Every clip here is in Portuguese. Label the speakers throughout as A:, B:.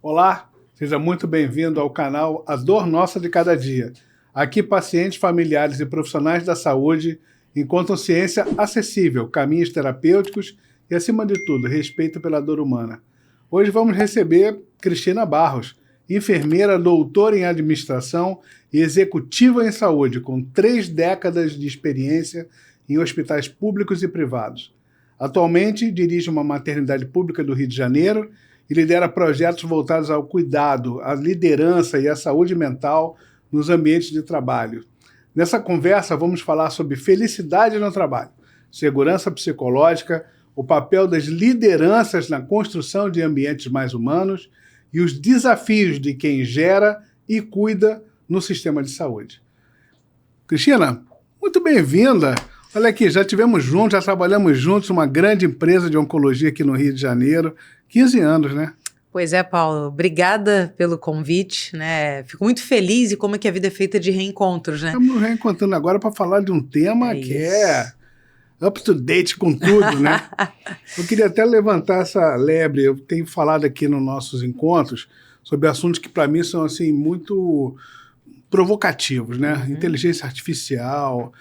A: Olá, seja muito bem-vindo ao canal A Dor Nossa de Cada Dia. Aqui, pacientes, familiares e profissionais da saúde encontram ciência acessível, caminhos terapêuticos e, acima de tudo, respeito pela dor humana. Hoje vamos receber Cristina Barros, enfermeira, doutora em administração e executiva em saúde, com 3 décadas de experiência em hospitais públicos e privados. Atualmente, dirige uma maternidade pública do Rio de Janeiro e lidera projetos voltados ao cuidado, à liderança e à saúde mental nos ambientes de trabalho. Nessa conversa, vamos falar sobre felicidade no trabalho, segurança psicológica, o papel das lideranças na construção de ambientes mais humanos e os desafios de quem gera e cuida no sistema de saúde. Cristina, muito bem-vinda. Olha aqui, já estivemos juntos, já trabalhamos juntos, uma grande empresa de oncologia aqui no Rio de Janeiro, 15 anos, né?
B: Pois é, Paulo, obrigada pelo convite, né? Fico muito feliz e como é que a vida é feita de reencontros, né?
A: Estamos nos reencontrando agora para falar de um tema que é up to date com tudo, né? Eu queria até levantar essa lebre, eu tenho falado aqui nos nossos encontros sobre assuntos que para mim são assim muito provocativos, né? Inteligência artificial,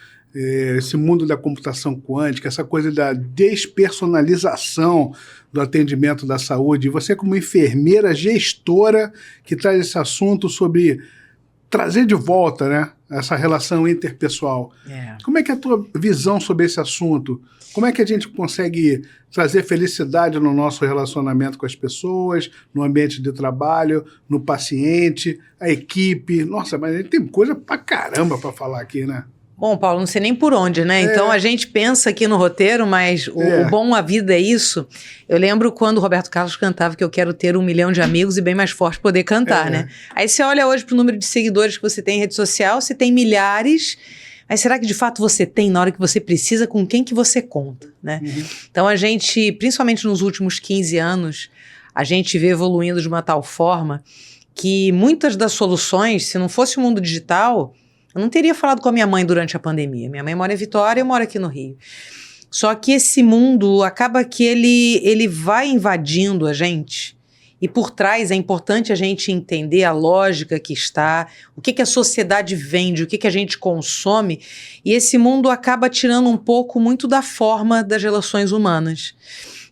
A: esse mundo da computação quântica, essa coisa da despersonalização do atendimento da saúde. E você, como enfermeira, gestora, que traz esse assunto sobre trazer de volta, né, essa relação interpessoal. Como é que é a tua visão sobre esse assunto? Como é que a gente consegue trazer felicidade no nosso relacionamento com as pessoas, no ambiente de trabalho, no paciente, a equipe? Nossa, mas a gente tem coisa pra caramba pra falar aqui, né?
B: Bom, Paulo, não sei nem por onde, né? Então a gente pensa aqui no roteiro, mas o bom, a vida é isso. Eu lembro quando o Roberto Carlos cantava que eu quero ter 1 milhão de amigos e bem mais forte poder cantar, né? Aí você olha hoje pro número de seguidores que você tem em rede social, você tem milhares, mas será que de fato você tem na hora que você precisa, com quem que você conta, né? Então a gente, principalmente nos últimos 15 anos, a gente vê evoluindo de uma tal forma que muitas das soluções, se não fosse o mundo digital, eu não teria falado com a minha mãe durante a pandemia. Minha mãe mora em Vitória, eu moro aqui no Rio. Só que esse mundo acaba que ele vai invadindo a gente. E por trás é importante a gente entender a lógica que está, o que a sociedade vende, o que a gente consome. E esse mundo acaba tirando um pouco muito da forma das relações humanas.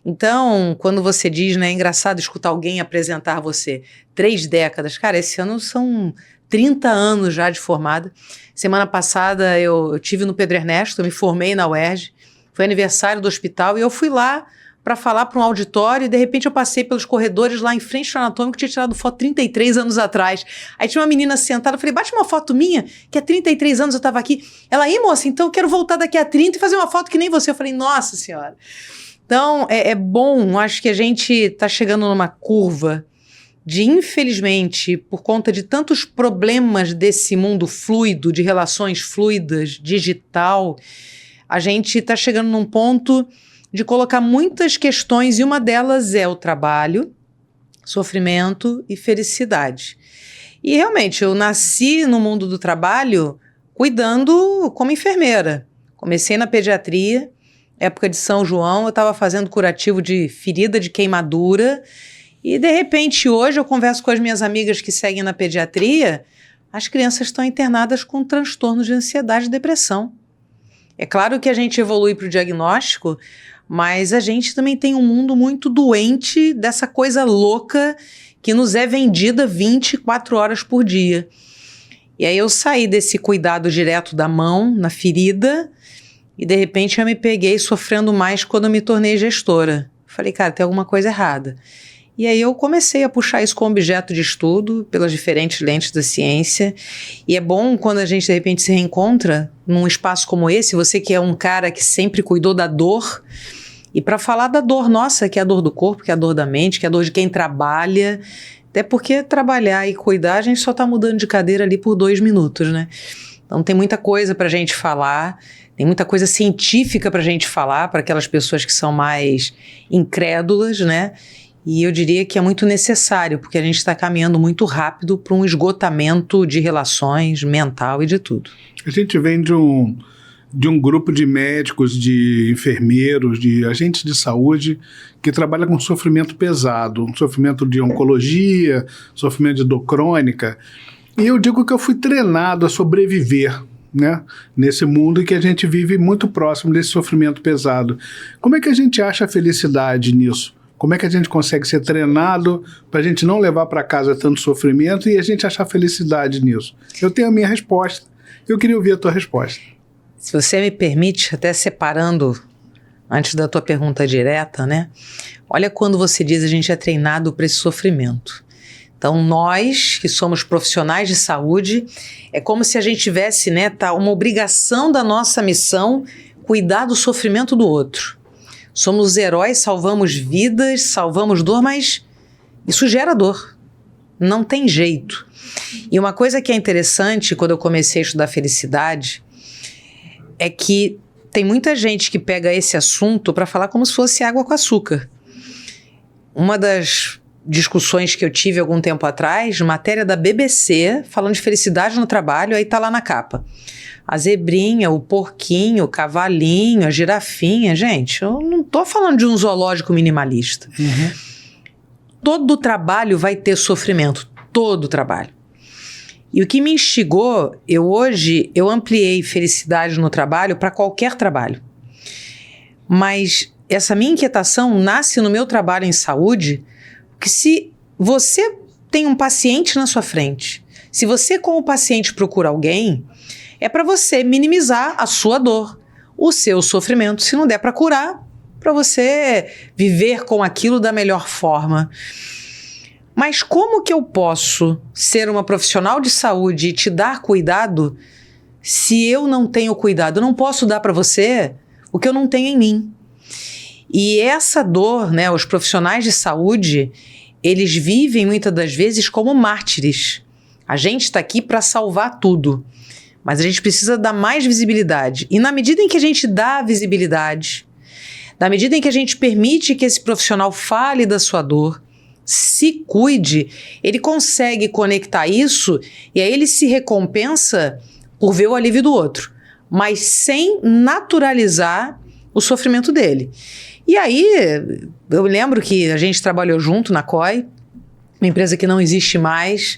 B: Então, quando você diz, né, é engraçado escutar alguém apresentar você 3 décadas. Cara, esse ano são 30 anos já de formada. Semana passada eu tive no Pedro Ernesto, eu me formei na UERJ, foi aniversário do hospital e eu fui lá para falar para um auditório e de repente eu passei pelos corredores lá em frente ao anatômico, tinha tirado foto 33 anos atrás. Aí tinha uma menina sentada, eu falei, bate uma foto minha, que há 33 anos eu estava aqui. Ela, aí moça, então eu quero voltar daqui a 30 e fazer uma foto que nem você. Eu falei, nossa senhora. Então é bom, acho que a gente está chegando numa curva de, infelizmente, por conta de tantos problemas desse mundo fluido, de relações fluidas, digital, a gente está chegando num ponto de colocar muitas questões e uma delas é o trabalho, sofrimento e felicidade. E realmente, eu nasci no mundo do trabalho cuidando como enfermeira. Comecei na pediatria, época de São João, eu estava fazendo curativo de ferida de queimadura. E, de repente, hoje eu converso com as minhas amigas que seguem na pediatria, as crianças estão internadas com transtornos de ansiedade e depressão. É claro que a gente evolui para o diagnóstico, mas a gente também tem um mundo muito doente dessa coisa louca que nos é vendida 24 horas por dia. E aí eu saí desse cuidado direto da mão, na ferida, e, de repente, eu me peguei sofrendo mais quando eu me tornei gestora. Falei, cara, tem alguma coisa errada. E aí eu comecei a puxar isso como objeto de estudo pelas diferentes lentes da ciência. E é bom quando a gente, de repente, se reencontra num espaço como esse, você que é um cara que sempre cuidou da dor, e para falar da dor nossa, que é a dor do corpo, que é a dor da mente, que é a dor de quem trabalha, até porque trabalhar e cuidar, a gente só está mudando de cadeira ali por 2 minutos, né? Então tem muita coisa para a gente falar, tem muita coisa científica para a gente falar, para aquelas pessoas que são mais incrédulas, né? E eu diria que é muito necessário, porque a gente está caminhando muito rápido para um esgotamento de relações, mental e de tudo.
A: A gente vem de um de um grupo de médicos, de enfermeiros, de agentes de saúde que trabalha com sofrimento pesado, um sofrimento de oncologia, sofrimento de dor crônica. E eu digo que eu fui treinado a sobreviver, né, nesse mundo em que a gente vive muito próximo desse sofrimento pesado. Como é que a gente acha a felicidade nisso? Como é que a gente consegue ser treinado para a gente não levar para casa tanto sofrimento e a gente achar felicidade nisso? Eu tenho a minha resposta. Eu queria ouvir a tua resposta.
B: Se você me permite, até separando, antes da tua pergunta direta, né? Olha quando você diz a gente é treinado para esse sofrimento. Então, nós que somos profissionais de saúde, é como se a gente tivesse, né, uma obrigação da nossa missão cuidar do sofrimento do outro. Somos os heróis, salvamos vidas, salvamos dor, mas isso gera dor. Não tem jeito. E uma coisa que é interessante, quando eu comecei a estudar felicidade, é que tem muita gente que pega esse assunto para falar como se fosse água com açúcar. Uma das discussões que eu tive algum tempo atrás, matéria da BBC, falando de felicidade no trabalho, aí tá lá na capa. A zebrinha, o porquinho, o cavalinho, a girafinha. Gente, eu não tô falando de um zoológico minimalista.
A: Uhum.
B: Todo trabalho vai ter sofrimento. Todo trabalho. E o que me instigou, hoje eu ampliei felicidade no trabalho para qualquer trabalho. Mas essa minha inquietação nasce no meu trabalho em saúde, porque se você tem um paciente na sua frente, se você como paciente procura alguém, é para você minimizar a sua dor, o seu sofrimento. Se não der para curar, para você viver com aquilo da melhor forma. Mas como que eu posso ser uma profissional de saúde e te dar cuidado se eu não tenho cuidado? Eu não posso dar para você o que eu não tenho em mim. E essa dor, né, os profissionais de saúde, eles vivem muitas das vezes como mártires. A gente está aqui para salvar tudo, mas a gente precisa dar mais visibilidade. E na medida em que a gente dá visibilidade, na medida em que a gente permite que esse profissional fale da sua dor, se cuide, ele consegue conectar isso e aí ele se recompensa por ver o alívio do outro, mas sem naturalizar o sofrimento dele. E aí, eu lembro que a gente trabalhou junto na COI, uma empresa que não existe mais,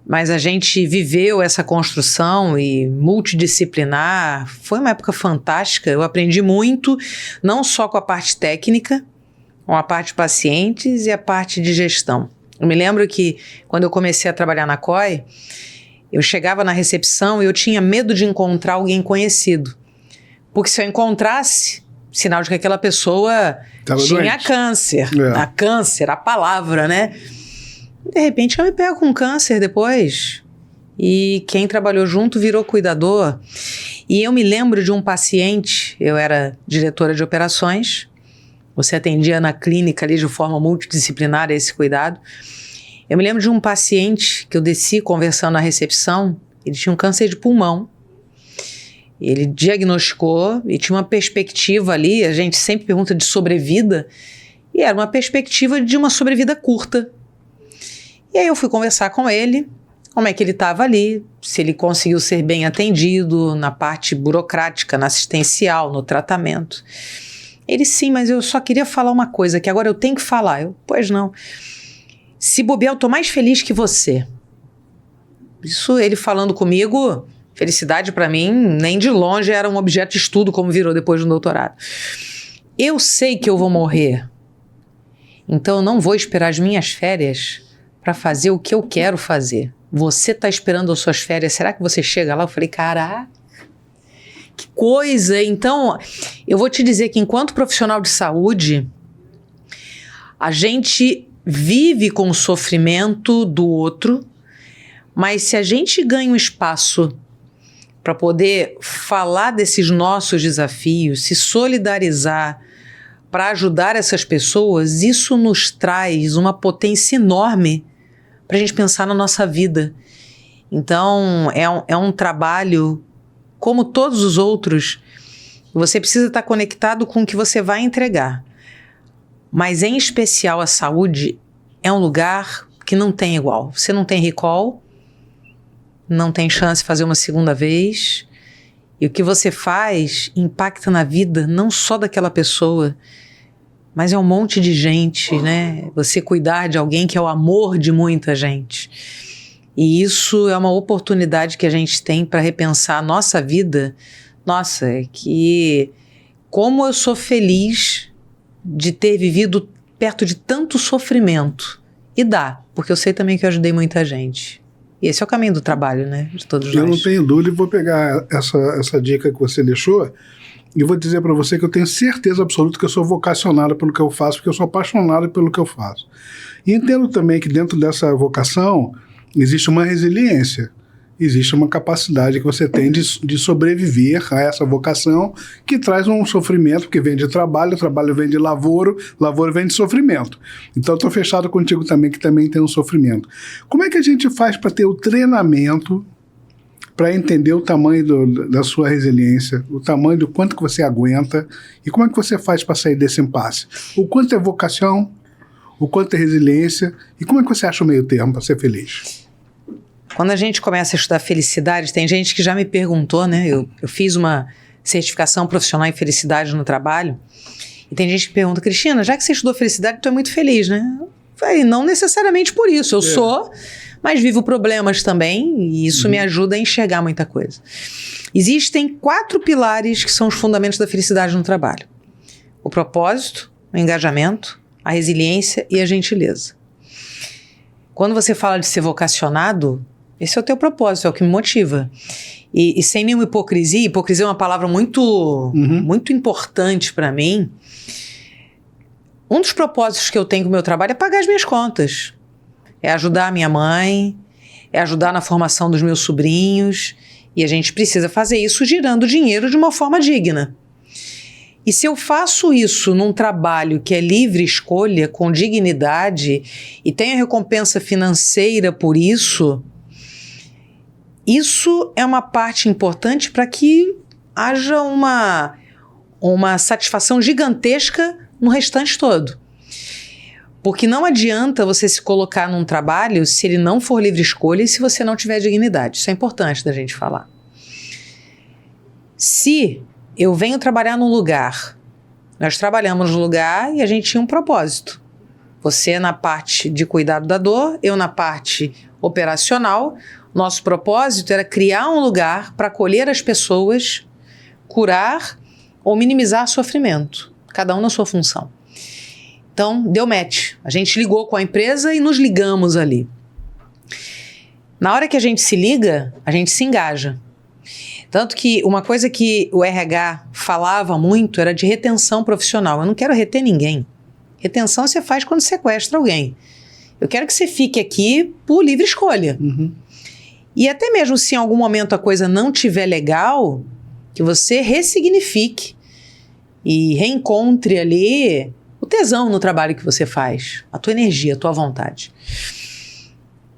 B: mas a gente viveu essa construção e multidisciplinar. Foi uma época fantástica, eu aprendi muito, não só com a parte técnica, com a parte de pacientes e a parte de gestão. Eu me lembro que quando eu comecei a trabalhar na COI, eu chegava na recepção e eu tinha medo de encontrar alguém conhecido. Porque se eu encontrasse, sinal de que aquela pessoa tinha doente. Câncer. A câncer, a palavra, né? De repente eu me pego com câncer depois. E quem trabalhou junto virou cuidador. E eu me lembro de um paciente, eu era diretora de operações, você atendia na clínica ali de forma multidisciplinar esse cuidado. Eu me lembro de um paciente que eu desci conversando na recepção, ele tinha um câncer de pulmão. Ele diagnosticou e tinha uma perspectiva ali, a gente sempre pergunta de sobrevida, e era uma perspectiva de uma sobrevida curta. E aí eu fui conversar com ele, como é que ele estava ali, se ele conseguiu ser bem atendido na parte burocrática, na assistencial, no tratamento. Ele, sim, mas eu só queria falar uma coisa, que agora eu tenho que falar. Eu, pois não. Se bobear, eu tô mais feliz que você. Isso ele falando comigo, felicidade para mim, nem de longe era um objeto de estudo, como virou depois do doutorado. Eu sei que eu vou morrer, então eu não vou esperar as minhas férias para fazer o que eu quero fazer. Você tá esperando as suas férias, será que você chega lá? Eu falei, caraca. Que coisa! Então, eu vou te dizer que enquanto profissional de saúde, a gente vive com o sofrimento do outro, mas se a gente ganha um espaço para poder falar desses nossos desafios, se solidarizar para ajudar essas pessoas, isso nos traz uma potência enorme para a gente pensar na nossa vida. Então, é um trabalho como todos os outros, você precisa estar conectado com o que você vai entregar. Mas, em especial, a saúde é um lugar que não tem igual. Você não tem recall, não tem chance de fazer uma segunda vez, E o que você faz impacta na vida não só daquela pessoa, mas é um monte de gente, né? Você cuidar de alguém que é o amor de muita gente. E isso é uma oportunidade que a gente tem para repensar a nossa vida. Nossa, é que como eu sou feliz de ter vivido perto de tanto sofrimento. E dá, porque eu sei também que eu ajudei muita gente. E esse é o caminho do trabalho, né? De todos nós.
A: Eu não tenho dúvida, e vou pegar essa dica que você deixou e vou dizer para você que eu tenho certeza absoluta que eu sou vocacionado pelo que eu faço, porque eu sou apaixonado pelo que eu faço. E entendo também que dentro dessa vocação existe uma resiliência, existe uma capacidade que você tem de sobreviver a essa vocação que traz um sofrimento, porque vem de trabalho, trabalho vem de lavoro vem de sofrimento. Então eu estou fechado contigo também, que também tem um sofrimento. Como é que a gente faz para ter o treinamento para entender o tamanho da sua resiliência, o tamanho do quanto que você aguenta e como é que você faz para sair desse impasse? O quanto é vocação, o quanto é resiliência e como é que você acha o meio termo para ser feliz?
B: Quando a gente começa a estudar felicidade, tem gente que já me perguntou, né? Eu fiz uma certificação profissional em felicidade no trabalho e tem gente que pergunta, Cristina, já que você estudou felicidade, tu é muito feliz, né? Eu falei, não necessariamente por isso, eu sou, mas vivo problemas também e isso me ajuda a enxergar muita coisa. Existem 4 pilares que são os fundamentos da felicidade no trabalho. O propósito, o engajamento, a resiliência e a gentileza. Quando você fala de ser vocacionado, esse é o teu propósito, é o que me motiva. E sem nenhuma hipocrisia é uma palavra muito, muito importante para mim. Um dos propósitos que eu tenho com o meu trabalho é pagar as minhas contas. É ajudar a minha mãe, é ajudar na formação dos meus sobrinhos. E a gente precisa fazer isso girando dinheiro de uma forma digna. E se eu faço isso num trabalho que é livre escolha, com dignidade, e tenho recompensa financeira por isso, isso é uma parte importante para que haja uma satisfação gigantesca no restante todo. Porque não adianta você se colocar num trabalho se ele não for livre escolha e se você não tiver dignidade. Isso é importante da gente falar. Se eu venho trabalhar num lugar, nós trabalhamos no lugar e a gente tinha um propósito. Você na parte de cuidado da dor, eu na parte operacional. Nosso propósito era criar um lugar para acolher as pessoas, curar ou minimizar sofrimento, cada um na sua função. Então, deu match. A gente ligou com a empresa e nos ligamos ali. Na hora que a gente se liga, a gente se engaja. Tanto que uma coisa que o RH falava muito era de retenção profissional. Eu não quero reter ninguém. Retenção você faz quando sequestra alguém. Eu quero que você fique aqui por livre escolha. E até mesmo se em algum momento a coisa não estiver legal, que você ressignifique e reencontre ali o tesão no trabalho que você faz, a tua energia, a tua vontade.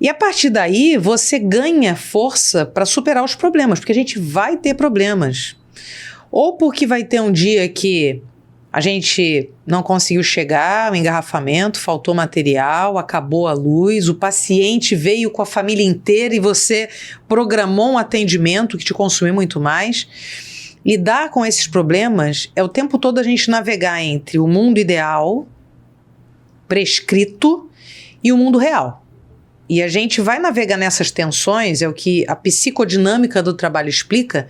B: E a partir daí, você ganha força para superar os problemas, porque a gente vai ter problemas. Ou porque vai ter um dia que a gente não conseguiu chegar, o engarrafamento, faltou material, acabou a luz, o paciente veio com a família inteira e você programou um atendimento que te consumiu muito mais. Lidar com esses problemas é o tempo todo a gente navegar entre o mundo ideal, prescrito, e o mundo real. E a gente vai navegar nessas tensões, é o que a psicodinâmica do trabalho explica,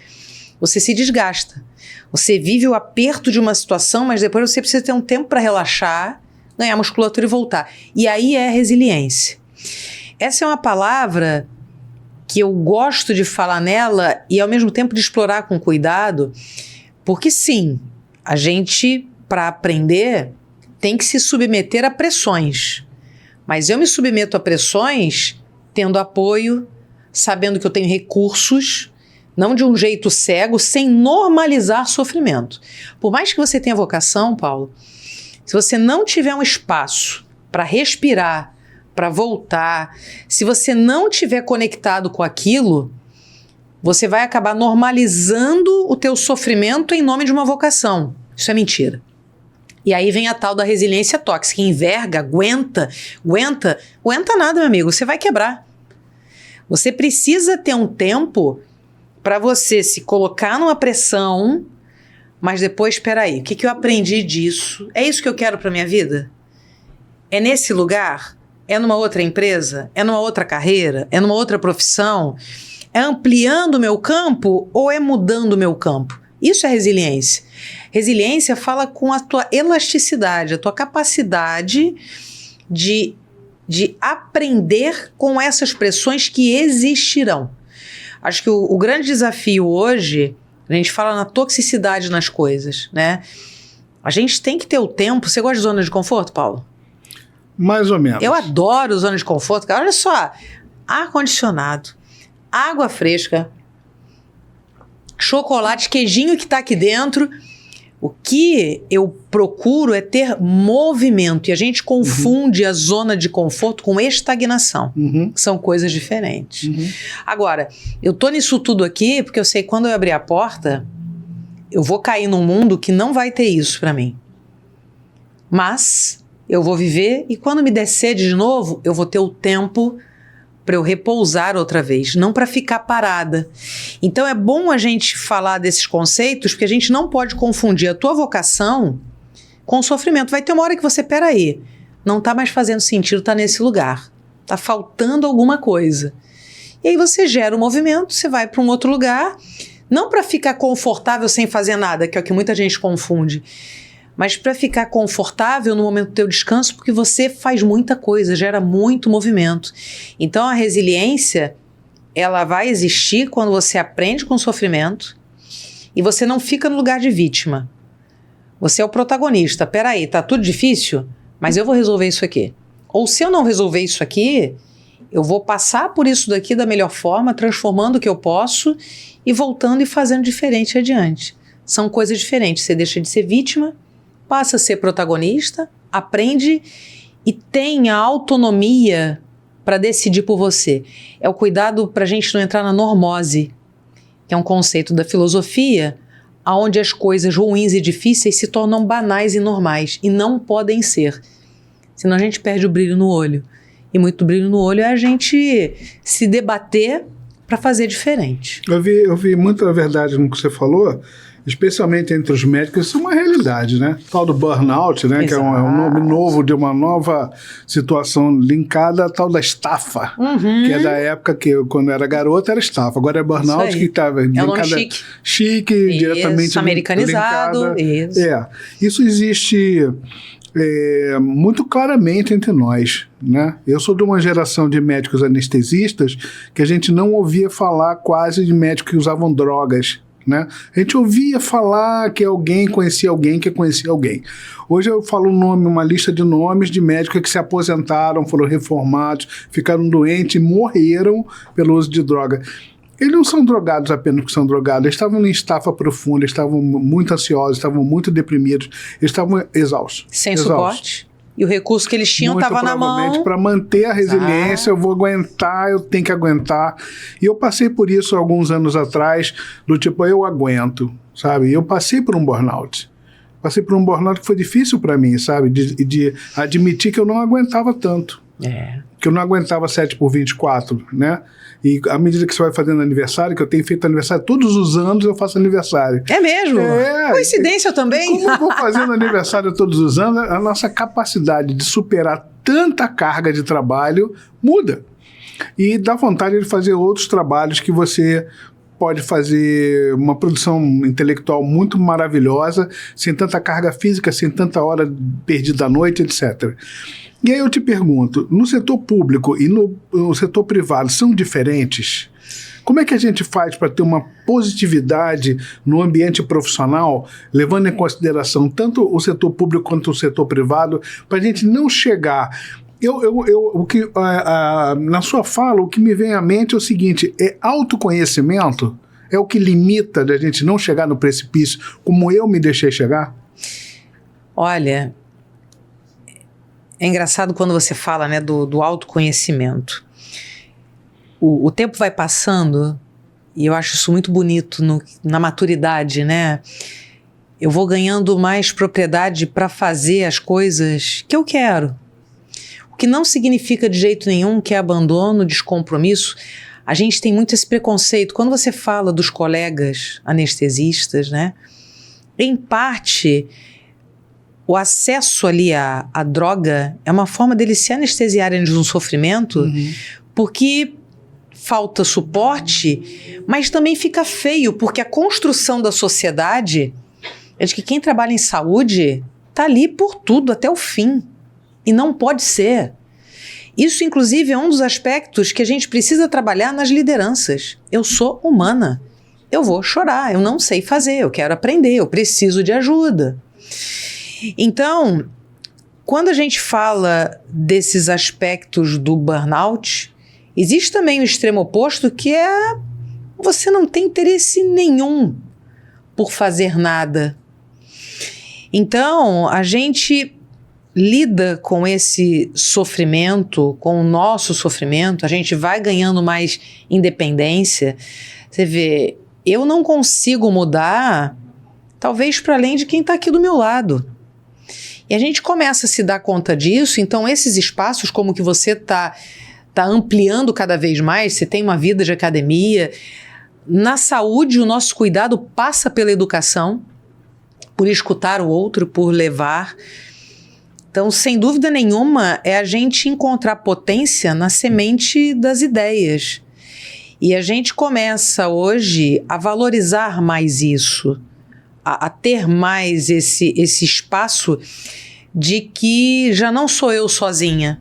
B: você se desgasta. Você vive o aperto de uma situação, mas depois você precisa ter um tempo para relaxar, ganhar musculatura e voltar. E aí é resiliência. Essa é uma palavra que eu gosto de falar nela e ao mesmo tempo de explorar com cuidado, porque sim, a gente, para aprender, tem que se submeter a pressões. Mas eu me submeto a pressões tendo apoio, sabendo que eu tenho recursos, não de um jeito cego, sem normalizar sofrimento. Por mais que você tenha vocação, Paulo, se você não tiver um espaço para respirar, para voltar, se você não tiver conectado com aquilo, você vai acabar normalizando o teu sofrimento em nome de uma vocação. Isso é mentira. E aí vem a tal da resiliência tóxica, enverga, aguenta nada, meu amigo, você vai quebrar. Você precisa ter um tempo para você se colocar numa pressão, mas depois, espera aí, o que eu aprendi disso? É isso que eu quero para minha vida? É nesse lugar? É numa outra empresa? É numa outra carreira? É numa outra profissão? É ampliando o meu campo ou é mudando o meu campo? Isso é resiliência. Resiliência fala com a tua elasticidade, a tua capacidade de aprender com essas pressões que existirão. Acho que o grande desafio hoje, a gente fala na toxicidade nas coisas, né? A gente tem que ter o tempo. Você gosta de zona de conforto, Paulo?
A: Mais ou menos.
B: Eu adoro zona de conforto, cara. Olha só, ar-condicionado, água fresca, chocolate, queijinho que tá aqui dentro. O que eu procuro é ter movimento. E a gente confunde a zona de conforto com estagnação. Que são coisas diferentes. Agora, eu tô nisso tudo aqui porque eu sei que quando eu abrir a porta, eu vou cair num mundo que não vai ter isso pra mim. Mas eu vou viver e quando me der sede de novo, eu vou ter o tempo para eu repousar outra vez, não para ficar parada. Então é bom a gente falar desses conceitos, porque a gente não pode confundir a tua vocação com o sofrimento. Vai ter uma hora que você, peraí, não tá mais fazendo sentido estar nesse lugar. Tá faltando alguma coisa. E aí você gera um movimento, você vai para um outro lugar, não para ficar confortável sem fazer nada, que é o que muita gente confunde, mas para ficar confortável no momento do teu descanso, porque você faz muita coisa, gera muito movimento. Então a resiliência, ela vai existir quando você aprende com o sofrimento e você não fica no lugar de vítima. Você é o protagonista. Peraí, tá tudo difícil, mas eu vou resolver isso aqui. Ou se eu não resolver isso aqui, eu vou passar por isso daqui da melhor forma, transformando o que eu posso e voltando e fazendo diferente adiante. São coisas diferentes. Você deixa de ser vítima, passa a ser protagonista, aprende e tem a autonomia para decidir por você. É o cuidado para a gente não entrar na normose, que é um conceito da filosofia, onde as coisas ruins e difíceis se tornam banais e normais, e não podem ser. Senão a gente perde o brilho no olho. E muito brilho no olho é a gente se debater para fazer diferente.
A: Eu vi muita verdade no que você falou, especialmente entre os médicos. Isso é uma realidade, né? O tal do burnout, né? Exato. Que é um nome novo de uma nova situação linkada à tal da estafa, que é da época que eu, quando eu era garota, era estafa. Agora é burnout, que estava linkada... chique,
B: isso,
A: diretamente
B: americanizado.
A: Linkada. Isso existe muito claramente entre nós, né? Eu sou de uma geração de médicos anestesistas que a gente não ouvia falar quase de médicos que usavam drogas, né? A gente ouvia falar que alguém conhecia alguém que conhecia alguém. Hoje eu falo uma lista de nomes de médicos que se aposentaram, foram reformados, ficaram doentes e morreram pelo uso de droga. Eles não são drogados apenas porque são drogados, eles estavam em estafa profunda, eles estavam muito ansiosos, estavam muito deprimidos, eles estavam exaustos.
B: Sem suporte. E o recurso que eles tinham estava na mão.
A: Para manter a resiliência, eu vou aguentar, eu tenho que aguentar. E eu passei por isso alguns anos atrás, do tipo, eu aguento, sabe? Eu passei por um burnout. Passei por um burnout que foi difícil para mim, sabe? De admitir que eu não aguentava tanto. Que eu não aguentava 7x24, né? E à medida que você vai fazendo aniversário, que eu tenho feito aniversário, todos os anos eu faço aniversário.
B: É mesmo? Coincidência também?
A: Como eu vou fazendo aniversário todos os anos, a nossa capacidade de superar tanta carga de trabalho muda. E dá vontade de fazer outros trabalhos que você pode fazer uma produção intelectual muito maravilhosa, sem tanta carga física, sem tanta hora perdida à noite, etc. E aí eu te pergunto, no setor público e no setor privado são diferentes? Como é que a gente faz para ter uma positividade no ambiente profissional, levando em consideração tanto o setor público quanto o setor privado, para a gente não chegar... na sua fala, o que me vem à mente é o seguinte, autoconhecimento é o que limita da gente não chegar no precipício como eu me deixei chegar?
B: Olha... É engraçado quando você fala, né, do autoconhecimento. O tempo vai passando e eu acho isso muito bonito na maturidade, né? Eu vou ganhando mais propriedade para fazer as coisas que eu quero. O que não significa de jeito nenhum que é abandono, descompromisso. A gente tem muito esse preconceito. Quando você fala dos colegas anestesistas, né? Em parte, o acesso ali à droga é uma forma deles se anestesiarem de um sofrimento, porque falta suporte, mas também fica feio, porque a construção da sociedade é de que quem trabalha em saúde está ali por tudo, até o fim. E não pode ser. Isso, inclusive, é um dos aspectos que a gente precisa trabalhar nas lideranças. Eu sou humana. Eu vou chorar, eu não sei fazer, eu quero aprender, eu preciso de ajuda. Então, quando a gente fala desses aspectos do burnout, existe também o extremo oposto, que é você não tem interesse nenhum por fazer nada. Então, a gente lida com esse sofrimento, com o nosso sofrimento, a gente vai ganhando mais independência. Você vê, eu não consigo mudar, talvez para além de quem está aqui do meu lado. E a gente começa a se dar conta disso, então esses espaços, como que você está ampliando cada vez mais, você tem uma vida de academia. Na saúde, o nosso cuidado passa pela educação, por escutar o outro, por levar. Então, sem dúvida nenhuma, é a gente encontrar potência na semente das ideias. E a gente começa hoje a valorizar mais isso, a ter mais esse espaço de que já não sou eu sozinha.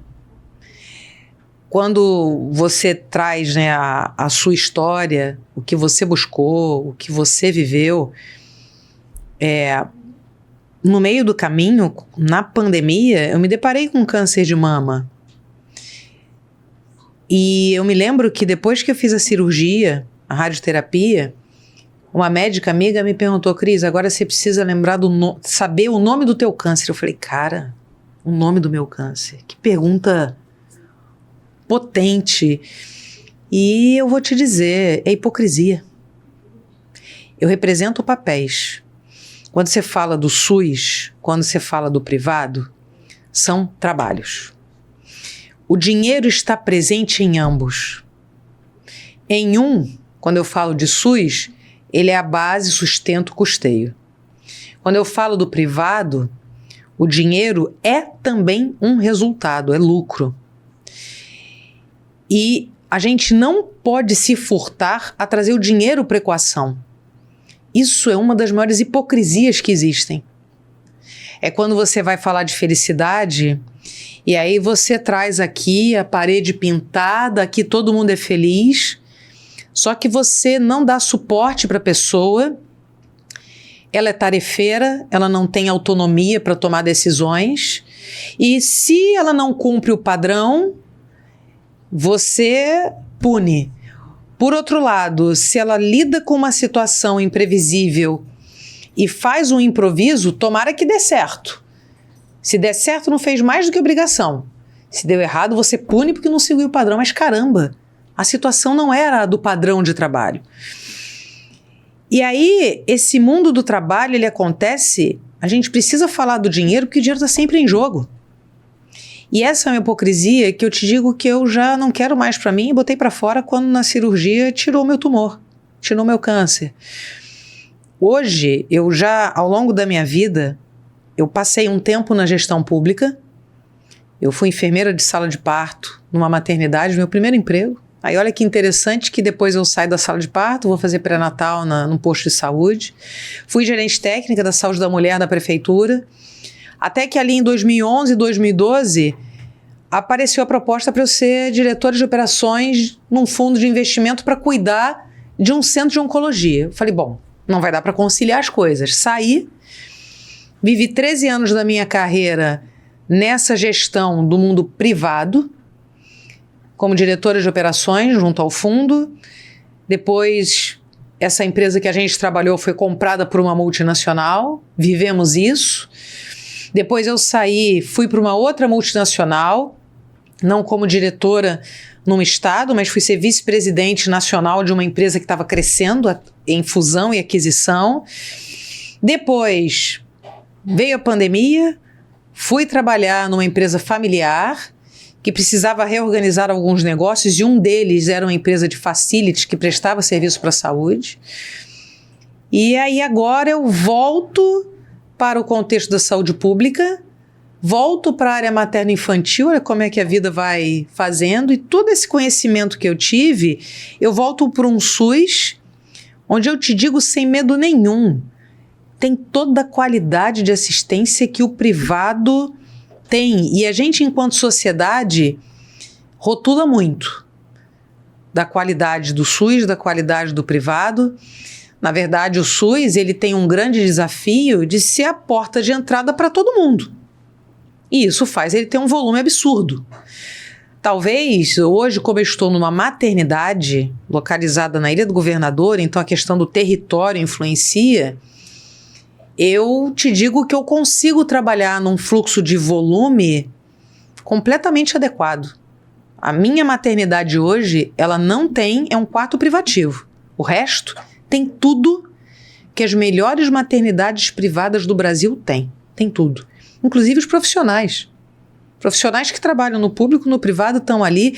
B: Quando você traz, né, a sua história, o que você buscou, o que você viveu, no meio do caminho, na pandemia, eu me deparei com câncer de mama. E eu me lembro que depois que eu fiz a cirurgia, a radioterapia, uma médica amiga me perguntou: Cris, agora você precisa lembrar saber o nome do teu câncer. Eu falei: cara, o nome do meu câncer? Que pergunta potente. E eu vou te dizer, é hipocrisia. Eu represento papéis. Quando você fala do SUS, quando você fala do privado, são trabalhos. O dinheiro está presente em ambos. Em um, quando eu falo de SUS, ele é a base, sustento, custeio. Quando eu falo do privado, o dinheiro é também um resultado, é lucro. E a gente não pode se furtar a trazer o dinheiro para a equação. Isso é uma das maiores hipocrisias que existem. É quando você vai falar de felicidade e aí você traz aqui a parede pintada, aqui todo mundo é feliz, só que você não dá suporte para a pessoa, ela é tarefeira, ela não tem autonomia para tomar decisões, e se ela não cumpre o padrão, você pune. Por outro lado, se ela lida com uma situação imprevisível e faz um improviso, tomara que dê certo. Se der certo, não fez mais do que obrigação. Se deu errado, você pune porque não seguiu o padrão. Mas caramba, a situação não era a do padrão de trabalho. E aí, esse mundo do trabalho, ele acontece, a gente precisa falar do dinheiro porque o dinheiro está sempre em jogo. E essa é uma hipocrisia que eu te digo que eu já não quero mais para mim e botei para fora quando na cirurgia tirou meu tumor, tirou meu câncer. Hoje, eu já, ao longo da minha vida, eu passei um tempo na gestão pública, eu fui enfermeira de sala de parto numa maternidade, meu primeiro emprego. Aí olha que interessante que depois eu saio da sala de parto, vou fazer pré-natal num posto de saúde. Fui gerente técnica da saúde da mulher da prefeitura. Até que ali em 2011, 2012, apareceu a proposta para eu ser diretora de operações num fundo de investimento para cuidar de um centro de oncologia. Eu falei, bom, não vai dar para conciliar as coisas. Saí, vivi 13 anos da minha carreira nessa gestão do mundo privado, como diretora de operações junto ao fundo. Depois, essa empresa que a gente trabalhou foi comprada por uma multinacional, vivemos isso. Depois eu saí, fui para uma outra multinacional, não como diretora num estado, mas fui ser vice-presidente nacional de uma empresa que estava crescendo em fusão e aquisição. Depois veio a pandemia, fui trabalhar numa empresa familiar, que precisava reorganizar alguns negócios, e um deles era uma empresa de facilities que prestava serviço para a saúde. E aí agora eu volto para o contexto da saúde pública, volto para a área materno-infantil, olha como é que a vida vai fazendo, e todo esse conhecimento que eu tive, eu volto para um SUS, onde eu te digo sem medo nenhum, tem toda a qualidade de assistência que o privado tem. E a gente, enquanto sociedade, rotula muito da qualidade do SUS, da qualidade do privado. Na verdade, o SUS ele tem um grande desafio de ser a porta de entrada para todo mundo. E isso faz ele ter um volume absurdo. Talvez, hoje, como eu estou numa maternidade localizada na Ilha do Governador, então a questão do território influencia, eu te digo que eu consigo trabalhar num fluxo de volume completamente adequado. A minha maternidade hoje, ela não tem, é um quarto privativo. O resto tem tudo que as melhores maternidades privadas do Brasil têm. Tem tudo. Inclusive os profissionais. Profissionais que trabalham no público, no privado, estão ali.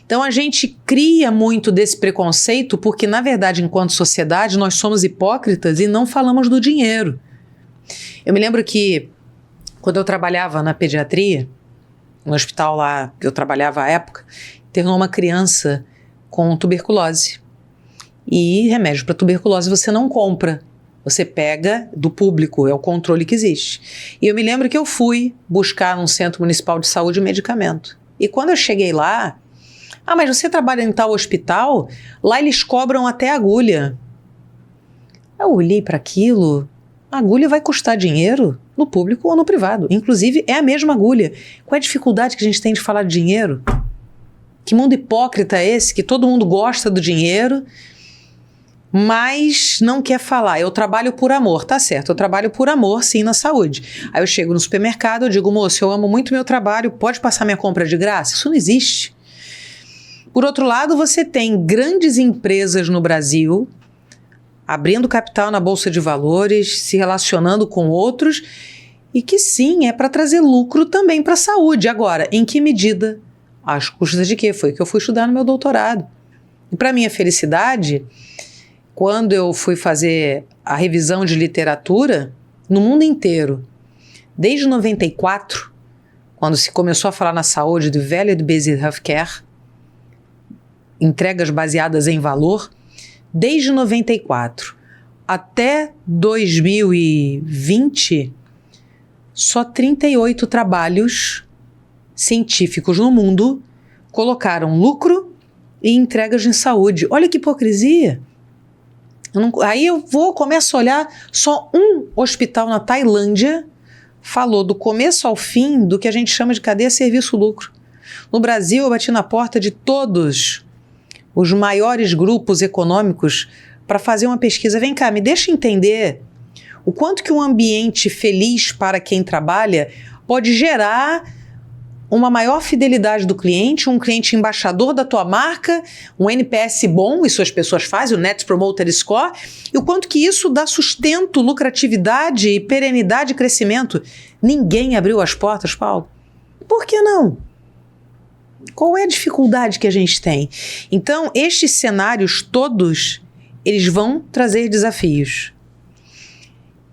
B: Então a gente cria muito desse preconceito porque, na verdade, enquanto sociedade, nós somos hipócritas e não falamos do dinheiro. Eu me lembro que, quando eu trabalhava na pediatria, no hospital lá que eu trabalhava à época, internou uma criança com tuberculose. E remédio para tuberculose você não compra. Você pega do público, é o controle que existe. E eu me lembro que eu fui buscar num centro municipal de saúde medicamento. E quando eu cheguei lá, mas você trabalha em tal hospital? Lá eles cobram até agulha. Eu olhei para aquilo, a agulha vai custar dinheiro no público ou no privado. Inclusive, é a mesma agulha. Qual é a dificuldade que a gente tem de falar de dinheiro? Que mundo hipócrita é esse? Que todo mundo gosta do dinheiro, mas não quer falar. Eu trabalho por amor, tá certo, eu trabalho por amor sim na saúde. Aí eu chego no supermercado, eu digo, moço, eu amo muito meu trabalho, pode passar minha compra de graça? Isso não existe. Por outro lado, você tem grandes empresas no Brasil abrindo capital na Bolsa de Valores, se relacionando com outros, e que sim, é para trazer lucro também para a saúde. Agora, em que medida? Às custas de quê? Foi o que eu fui estudar no meu doutorado. E para minha felicidade, quando eu fui fazer a revisão de literatura, no mundo inteiro, desde 94, quando se começou a falar na saúde de Value-Based Healthcare, entregas baseadas em valor, desde 94 até 2020, só 38 trabalhos científicos no mundo colocaram lucro e entregas em saúde. Olha que hipocrisia! Aí eu começo a olhar, só um hospital na Tailândia falou do começo ao fim do que a gente chama de cadeia serviço-lucro. No Brasil, eu bati na porta de todos os maiores grupos econômicos para fazer uma pesquisa. Vem cá, me deixa entender o quanto que um ambiente feliz para quem trabalha pode gerar uma maior fidelidade do cliente, um cliente embaixador da tua marca, um NPS bom, isso as pessoas fazem, o Net Promoter Score, e o quanto que isso dá sustento, lucratividade e perenidade e crescimento. Ninguém abriu as portas, Paulo. Por que não? Qual é a dificuldade que a gente tem? Então, estes cenários todos, eles vão trazer desafios.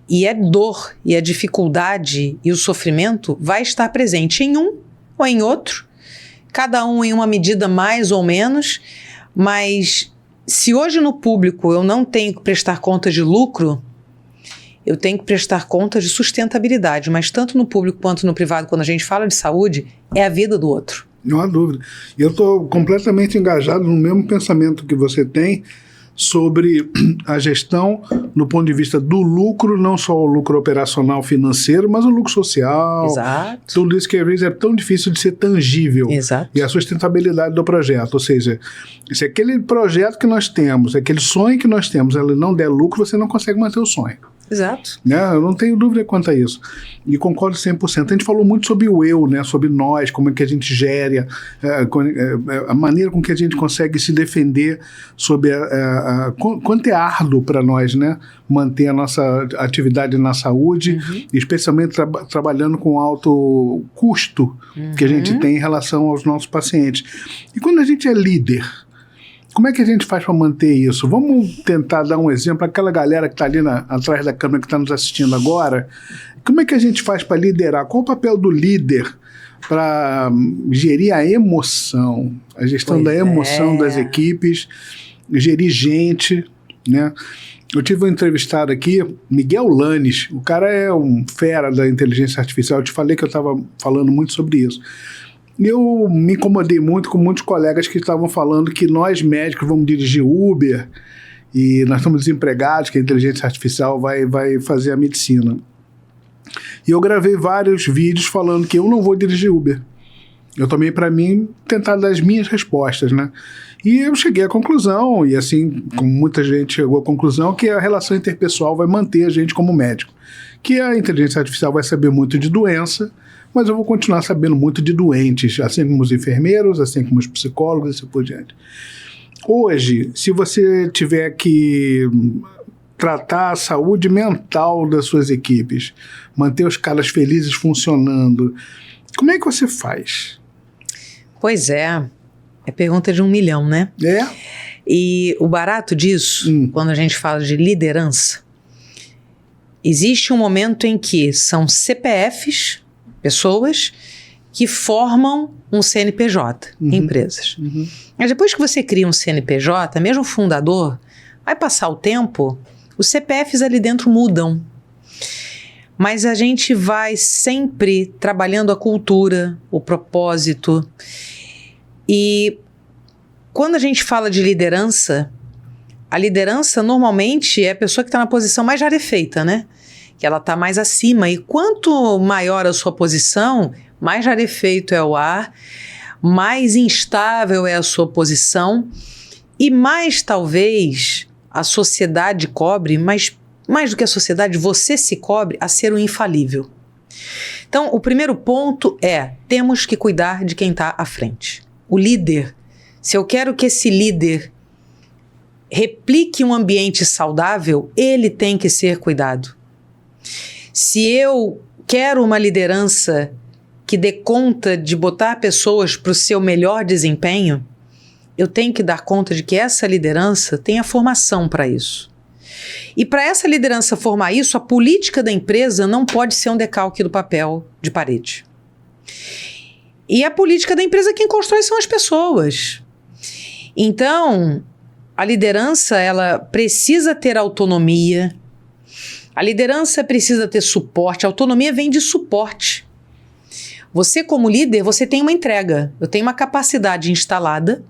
B: E a dor, e a dificuldade e o sofrimento vai estar presente em um ou em outro, cada um em uma medida mais ou menos, mas se hoje no público eu não tenho que prestar conta de lucro, eu tenho que prestar conta de sustentabilidade, mas tanto no público quanto no privado, quando a gente fala de saúde, é a vida do outro.
A: Não há dúvida. Eu estou completamente engajado no mesmo pensamento que você tem sobre a gestão do ponto de vista do lucro, não só o lucro operacional financeiro, mas o lucro social.
B: Exato.
A: Tudo isso que às vezes é tão difícil de ser tangível.
B: Exato.
A: E a sustentabilidade do projeto. Ou seja, se aquele projeto que nós temos, aquele sonho que nós temos, ele não der lucro, você não consegue manter o sonho.
B: Exato.
A: Né? Eu não tenho dúvida quanto a isso. E concordo 100%. A gente falou muito sobre o eu, né? Sobre nós, como é que a gente gere, a maneira com que a gente consegue se defender sobre quanto é árduo para nós, né? Manter a nossa atividade na saúde, especialmente trabalhando com alto custo que a gente tem em relação aos nossos pacientes. E quando a gente é líder, como é que a gente faz para manter isso? Vamos tentar dar um exemplo. Aquela galera que está ali atrás da câmera, que está nos assistindo agora, como é que a gente faz para liderar? Qual o papel do líder para gerir a emoção, a gestão da emoção das equipes, gerir gente, né? Eu tive um entrevistado aqui, Miguel Lanes. O cara é um fera da inteligência artificial. Eu te falei que eu estava falando muito sobre isso. Eu me incomodei muito com muitos colegas que estavam falando que nós médicos vamos dirigir Uber e nós estamos desempregados, que a inteligência artificial vai fazer a medicina. E eu gravei vários vídeos falando que eu não vou dirigir Uber. Eu tomei para mim tentar dar as minhas respostas, né? E eu cheguei à conclusão, e assim como muita gente chegou à conclusão, que a relação interpessoal vai manter a gente como médico. Que a inteligência artificial vai saber muito de doença, mas eu vou continuar sabendo muito de doentes, assim como os enfermeiros, assim como os psicólogos e assim por diante. Hoje, se você tiver que tratar a saúde mental das suas equipes, manter os caras felizes funcionando, como é que você faz?
B: Pois é pergunta de 1 milhão, né? E o barato disso, quando a gente fala de liderança, existe um momento em que são CPFs, pessoas que formam um CNPJ, empresas. Mas depois que você cria um CNPJ, mesmo o fundador, vai passar o tempo, os CPFs ali dentro mudam. Mas a gente vai sempre trabalhando a cultura, o propósito. E quando a gente fala de liderança, a liderança normalmente é a pessoa que está na posição mais rarefeita, né? Que ela está mais acima, e quanto maior a sua posição, mais rarefeito é o ar, mais instável é a sua posição, e mais talvez a sociedade cobre, mas mais do que a sociedade, você se cobre a ser o infalível. Então, o primeiro ponto temos que cuidar de quem está à frente. O líder, se eu quero que esse líder replique um ambiente saudável, ele tem que ser cuidado. Se eu quero uma liderança que dê conta de botar pessoas para o seu melhor desempenho, eu tenho que dar conta de que essa liderança tenha formação para isso. E para essa liderança formar isso, a política da empresa não pode ser um decalque do papel de parede. E a política da empresa quem constrói são as pessoas. Então, a liderança ela precisa ter autonomia. A liderança precisa ter suporte. A autonomia vem de suporte. Você, como líder, você tem uma entrega. Eu tenho uma capacidade instalada.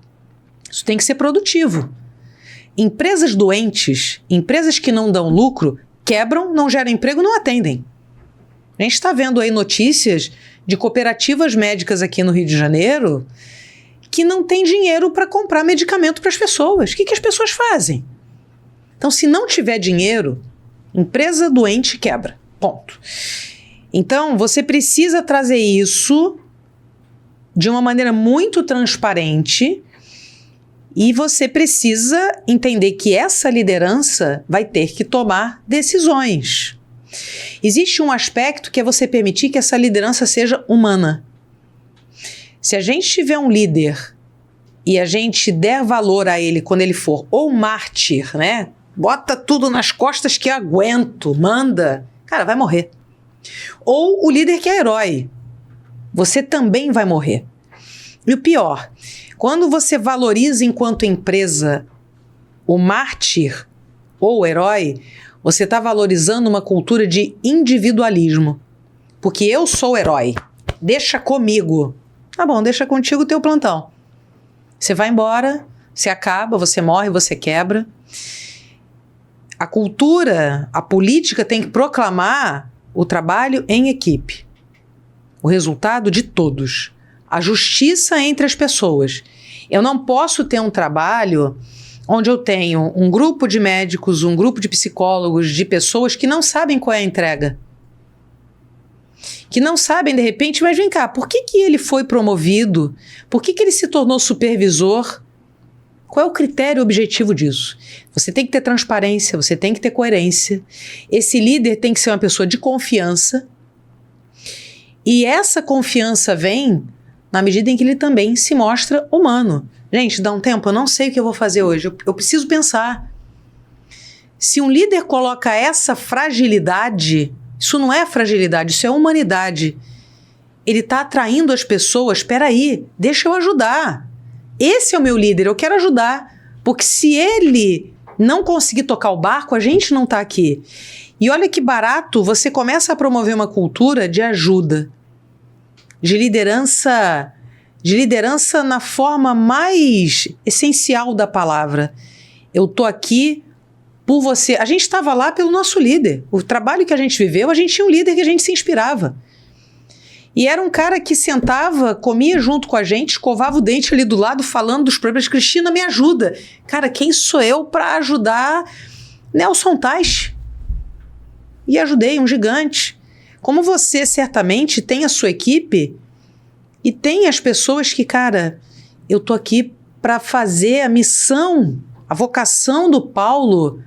B: Isso tem que ser produtivo. Empresas doentes, empresas que não dão lucro, quebram, não geram emprego, não atendem. A gente está vendo aí notícias de cooperativas médicas aqui no Rio de Janeiro que não tem dinheiro para comprar medicamento para as pessoas. O que as pessoas fazem? Então, se não tiver dinheiro, empresa doente quebra. Ponto. Então, você precisa trazer isso de uma maneira muito transparente e você precisa entender que essa liderança vai ter que tomar decisões. Existe um aspecto que é você permitir que essa liderança seja humana. Se a gente tiver um líder e a gente der valor a ele quando ele for ou mártir, né? Bota tudo nas costas que aguento, manda, cara, vai morrer. Ou o líder que é herói, você também vai morrer. E o pior, quando você valoriza enquanto empresa o mártir ou o herói, você está valorizando uma cultura de individualismo. Porque eu sou o herói, deixa comigo. Tá bom, deixa contigo o teu plantão. Você vai embora, você acaba, você morre, você quebra. A cultura, a política tem que proclamar o trabalho em equipe. O resultado de todos. A justiça entre as pessoas. Eu não posso ter um trabalho onde eu tenho um grupo de médicos, um grupo de psicólogos, de pessoas que não sabem qual é a entrega. Que não sabem, de repente, mas vem cá, por que ele foi promovido? Por que ele se tornou supervisor? Qual é o critério objetivo disso? Você tem que ter transparência, você tem que ter coerência. Esse líder tem que ser uma pessoa de confiança. E essa confiança vem na medida em que ele também se mostra humano. Gente, dá um tempo, eu não sei o que eu vou fazer hoje, eu preciso pensar. Se um líder coloca essa fragilidade, isso não é fragilidade, isso é humanidade. Ele está atraindo as pessoas, espera aí, deixa eu ajudar. Esse é o meu líder, eu quero ajudar. Porque se ele não conseguir tocar o barco, a gente não está aqui. E olha que barato, você começa a promover uma cultura de ajuda, de liderança na forma mais essencial da palavra. Eu tô aqui por você. A gente estava lá pelo nosso líder. O trabalho que a gente viveu, a gente tinha um líder que a gente se inspirava. E era um cara que sentava, comia junto com a gente, escovava o dente ali do lado, falando dos problemas. Cristina, me ajuda. Cara, quem sou eu para ajudar Nelson Teich? E ajudei, um gigante. Como você certamente tem a sua equipe e tem as pessoas que, cara, eu tô aqui para fazer a missão, a vocação do Paulo,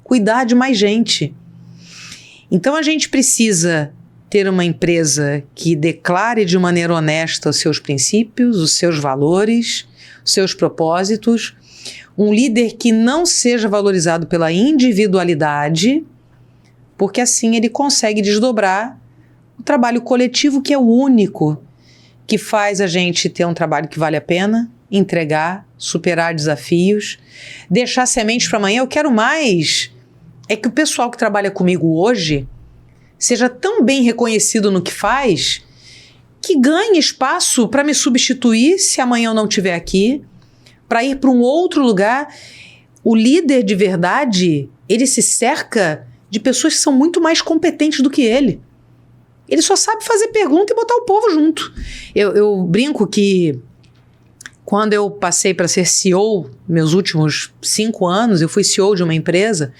B: cuidar de mais gente. Então a gente precisa ter uma empresa que declare de maneira honesta os seus princípios, os seus valores, os seus propósitos, um líder que não seja valorizado pela individualidade, porque assim ele consegue desdobrar o trabalho coletivo, que é o único que faz a gente ter um trabalho que vale a pena, entregar, superar desafios, deixar sementes para amanhã. Eu quero mais é que o pessoal que trabalha comigo hoje seja tão bem reconhecido no que faz, que ganhe espaço para me substituir se amanhã eu não estiver aqui, para ir para um outro lugar. O líder de verdade, ele se cerca de pessoas que são muito mais competentes do que ele. Ele só sabe fazer pergunta e botar o povo junto. Eu brinco que quando eu passei para ser CEO, meus últimos 5 anos, eu fui CEO de uma empresa,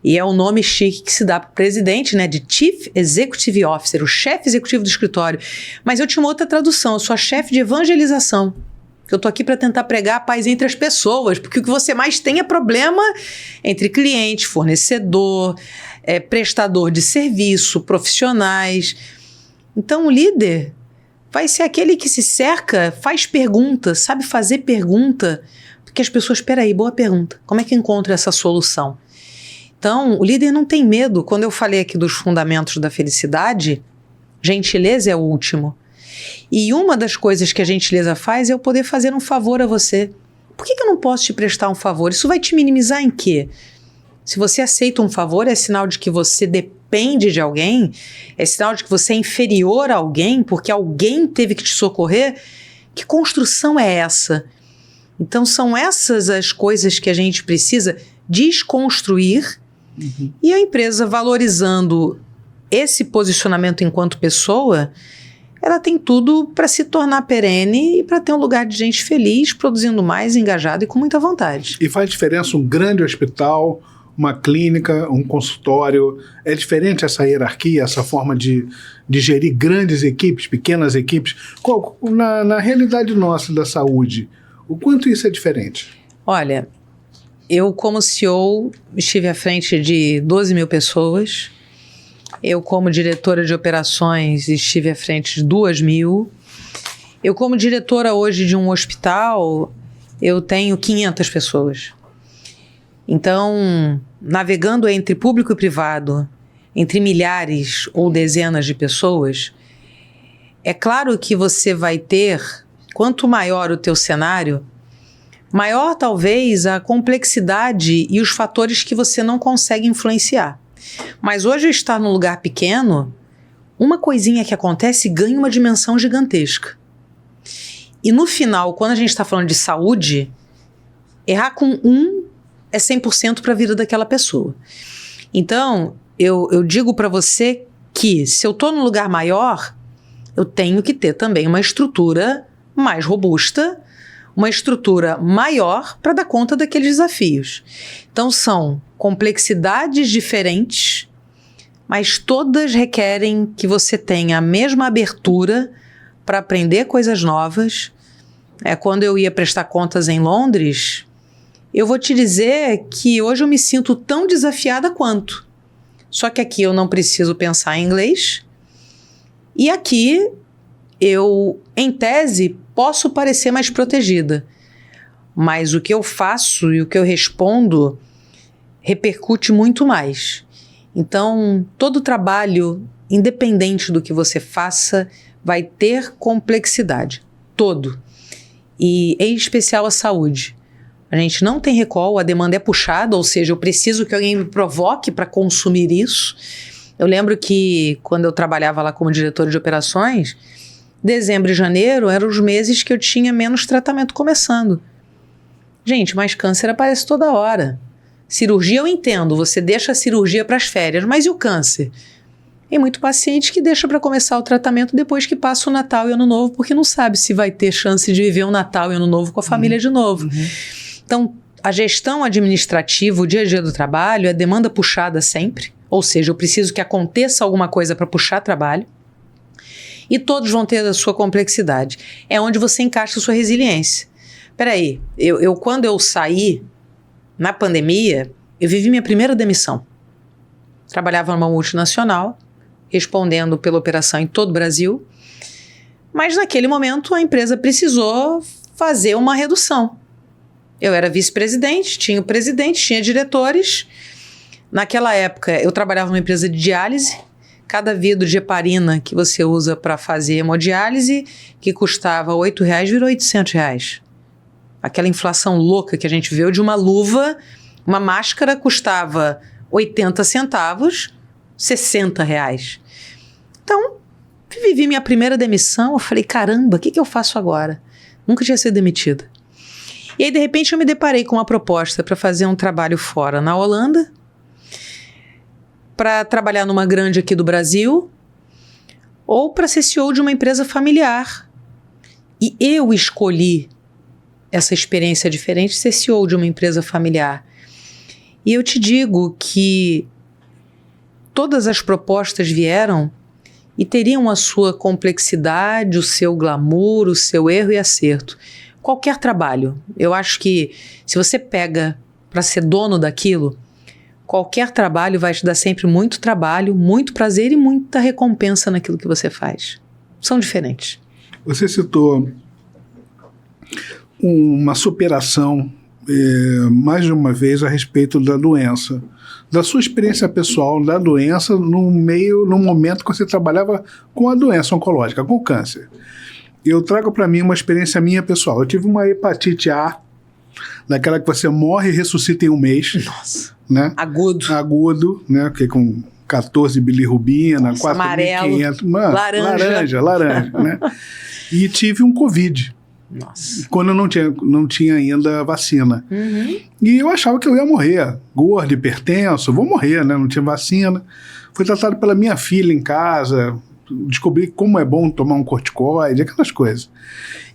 B: e é o nome chique que se dá para o presidente, né, de Chief Executive Officer, o chefe executivo do escritório. Mas eu tinha uma outra tradução, eu sou a chefe de evangelização. Eu estou aqui para tentar pregar a paz entre as pessoas, porque o que você mais tem é problema entre cliente, fornecedor, prestador de serviço, profissionais. Então o líder vai ser aquele que se cerca, faz pergunta, sabe fazer pergunta, porque as pessoas, espera aí, boa pergunta, como é que eu encontro essa solução? Então o líder não tem medo. Quando eu falei aqui dos fundamentos da felicidade, gentileza é o último. E uma das coisas que a gentileza faz é eu poder fazer um favor a você. Por que eu não posso te prestar um favor? Isso vai te minimizar em quê? Se você aceita um favor, é sinal de que você depende de alguém, é sinal de que você é inferior a alguém, porque alguém teve que te socorrer. Que construção é essa? Então são essas as coisas que a gente precisa desconstruir. E a empresa, valorizando esse posicionamento enquanto pessoa, ela tem tudo para se tornar perene e para ter um lugar de gente feliz, produzindo mais, engajado e com muita vontade.
A: E faz diferença um grande hospital, uma clínica, um consultório? É diferente essa hierarquia, essa forma de gerir grandes equipes, pequenas equipes? Na realidade nossa da saúde, o quanto isso é diferente?
B: Olha, eu como CEO estive à frente de 12 mil pessoas. Eu, como diretora de operações, estive à frente de 2.000. Eu, como diretora hoje de um hospital, eu tenho 500 pessoas. Então, navegando entre público e privado, entre milhares ou dezenas de pessoas, é claro que você vai ter, quanto maior o teu cenário, maior talvez a complexidade e os fatores que você não consegue influenciar. Mas hoje eu estar num lugar pequeno, uma coisinha que acontece ganha uma dimensão gigantesca. E no final, quando a gente está falando de saúde, errar com é 100% para a vida daquela pessoa. Então, eu digo para você que se eu estou num lugar maior, eu tenho que ter também uma estrutura mais robusta, uma estrutura maior para dar conta daqueles desafios. Então, são complexidades diferentes, mas todas requerem que você tenha a mesma abertura para aprender coisas novas. Quando eu ia prestar contas em Londres, eu vou te dizer que hoje eu me sinto tão desafiada quanto. Só que aqui eu não preciso pensar em inglês. E aqui eu, em tese, posso parecer mais protegida. Mas o que eu faço e o que eu respondo repercute muito mais. Então, todo trabalho, independente do que você faça, vai ter complexidade. Todo. E, em especial, a saúde. A gente não tem recall, a demanda é puxada, ou seja, eu preciso que alguém me provoque para consumir isso. Eu lembro que, quando eu trabalhava lá como diretora de operações, dezembro e janeiro eram os meses que eu tinha menos tratamento começando. Gente, mas câncer aparece toda hora. Cirurgia eu entendo, você deixa a cirurgia para as férias, mas e o câncer? Tem muito paciente que deixa para começar o tratamento depois que passa o Natal e Ano Novo, porque não sabe se vai ter chance de viver um Natal e Ano Novo com a família de novo. Então, a gestão administrativa, o dia a dia do trabalho, é demanda puxada sempre. Ou seja, eu preciso que aconteça alguma coisa para puxar trabalho. E todos vão ter a sua complexidade. É onde você encaixa a sua resiliência. Peraí, quando eu saí, na pandemia, eu vivi minha primeira demissão. Trabalhava numa multinacional, respondendo pela operação em todo o Brasil. Mas naquele momento a empresa precisou fazer uma redução. Eu era vice-presidente, tinha o presidente, tinha diretores. Naquela época, eu trabalhava numa empresa de diálise. Cada vidro de heparina que você usa para fazer hemodiálise, que custava R$8, virou R$800. Aquela inflação louca que a gente viu de uma luva, uma máscara custava 80 centavos, R$60. Então, vivi minha primeira demissão. Eu falei, caramba, o que eu faço agora? Nunca tinha sido demitida. E aí, de repente, eu me deparei com uma proposta para fazer um trabalho fora na Holanda, para trabalhar numa grande aqui do Brasil, ou para ser CEO de uma empresa familiar. E eu escolhi essa experiência diferente, ser CEO de uma empresa familiar. E eu te digo que todas as propostas vieram e teriam a sua complexidade, o seu glamour, o seu erro e acerto. Qualquer trabalho. Eu acho que se você pega para ser dono daquilo, qualquer trabalho vai te dar sempre muito trabalho, muito prazer e muita recompensa naquilo que você faz. São diferentes.
A: Você citou uma superação, mais de uma vez, a respeito da doença. Da sua experiência pessoal da doença no momento que você trabalhava com a doença oncológica, com o câncer. Eu trago para mim uma experiência minha pessoal. Eu tive uma hepatite A, daquela que você morre e ressuscita em um mês.
B: Nossa.
A: Né?
B: Agudo,
A: né? Que com 14 bilirrubina, 4.500. Laranja, né? E tive um Covid.
B: Nossa.
A: Quando eu não tinha ainda vacina. E eu achava que eu ia morrer. Gordo, hipertenso, vou morrer, né? Não tinha vacina. Fui tratado pela minha filha em casa. Descobri como é bom tomar um corticoide, aquelas coisas.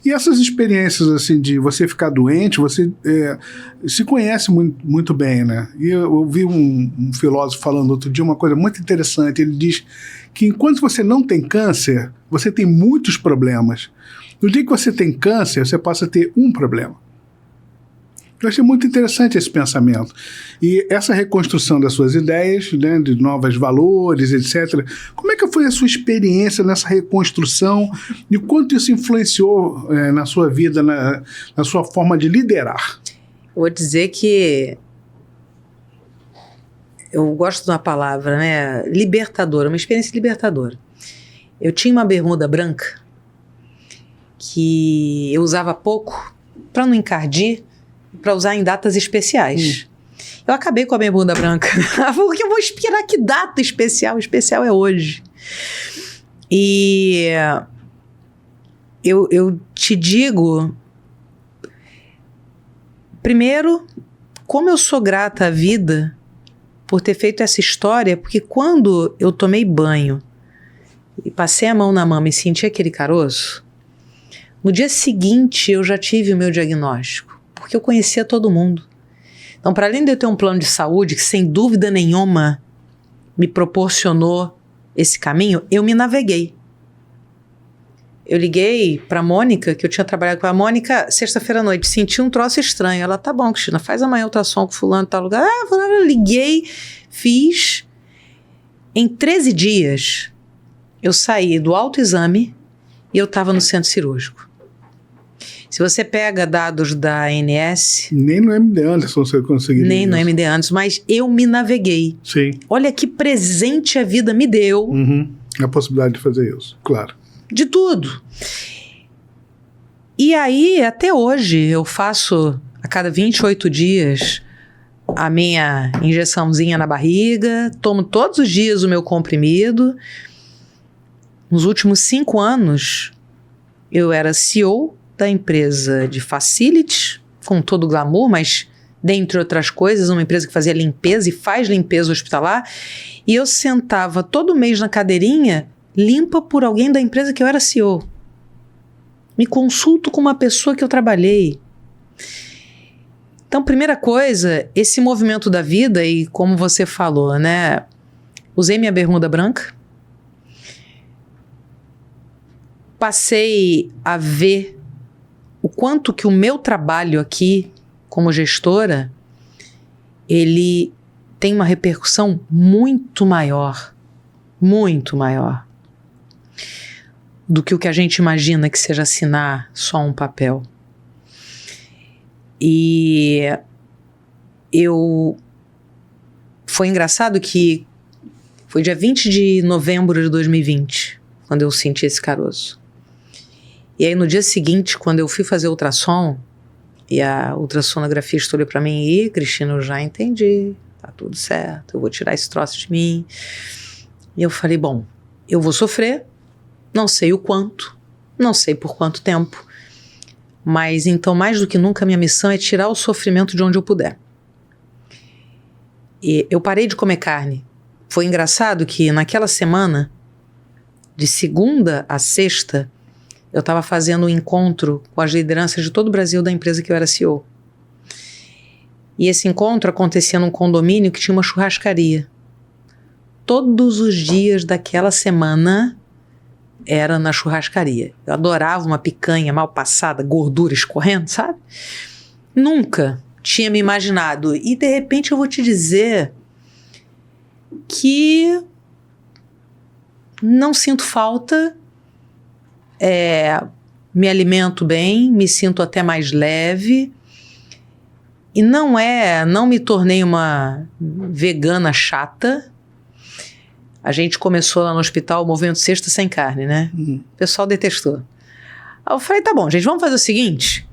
A: E essas experiências, assim, de você ficar doente, você se conhece muito bem, né? E eu ouvi um filósofo falando outro dia uma coisa muito interessante. Ele diz que enquanto você não tem câncer, você tem muitos problemas. No dia que você tem câncer, você passa a ter um problema. Eu achei muito interessante esse pensamento. E essa reconstrução das suas ideias, né, de novos valores, etc. Como é que foi a sua experiência nessa reconstrução e quanto isso influenciou na sua vida, na sua forma de liderar?
B: Vou dizer que eu gosto de uma palavra, né? Libertadora, uma experiência libertadora. Eu tinha uma bermuda branca que eu usava pouco para não encardir, para usar em datas especiais. Eu acabei com a minha bunda branca. Porque eu vou esperar que data especial? O especial é hoje. E eu te digo, primeiro, como eu sou grata à vida por ter feito essa história, porque quando eu tomei banho e passei a mão na mama e senti aquele caroço, No dia seguinte, eu já tive o meu diagnóstico, porque eu conhecia todo mundo. Então, para além de eu ter um plano de saúde que, sem dúvida nenhuma, me proporcionou esse caminho, eu me naveguei. Eu liguei para a Mônica, que eu tinha trabalhado com a Mônica, sexta-feira à noite, senti um troço estranho. Ela, tá bom, Cristina, faz amanhã ultrassom com fulano em tal lugar. Eu liguei, fiz. Em 13 dias, eu saí do autoexame e eu estava no centro cirúrgico. Se você pega dados da ANS...
A: Nem no MD Anderson você conseguiria.
B: Nem no MD Anderson, mas eu me naveguei.
A: Sim.
B: Olha que presente a vida me deu.
A: A possibilidade de fazer isso, claro.
B: De tudo. E aí, até hoje, eu faço a cada 28 dias a minha injeçãozinha na barriga, tomo todos os dias o meu comprimido. Nos últimos 5 anos, eu era CEO da empresa de facilities, com todo o glamour, mas, dentre outras coisas, uma empresa que fazia limpeza e faz limpeza hospitalar. E eu sentava todo mês na cadeirinha, limpa por alguém da empresa que eu era CEO. Me consulto com uma pessoa que eu trabalhei. Então, primeira coisa, esse movimento da vida, e como você falou, né? Usei minha bermuda branca. Passei a ver o quanto que o meu trabalho aqui, como gestora, ele tem uma repercussão muito maior do que o que a gente imagina que seja assinar só um papel. E foi engraçado que foi dia 20 de novembro de 2020, quando eu senti esse caroço. E aí no dia seguinte, quando eu fui fazer ultrassom, e a ultrassonografista olhou pra mim, e Cristina, eu já entendi, tá tudo certo, eu vou tirar esse troço de mim. E eu falei, bom, eu vou sofrer, não sei o quanto, não sei por quanto tempo, mas então mais do que nunca a minha missão é tirar o sofrimento de onde eu puder. E eu parei de comer carne. Foi engraçado que naquela semana, de segunda a sexta, eu estava fazendo um encontro com as lideranças de todo o Brasil da empresa que eu era CEO. E esse encontro acontecia num condomínio que tinha uma churrascaria. Todos os dias daquela semana era na churrascaria. Eu adorava uma picanha mal passada, gordura escorrendo, sabe? Nunca tinha me imaginado. E de repente eu vou te dizer que não sinto falta, me alimento bem, me sinto até mais leve. E não me tornei uma vegana chata. A gente começou lá no hospital o movimento Sexta Sem Carne, né? O pessoal detestou. Aí eu falei, tá bom, gente, vamos fazer o seguinte.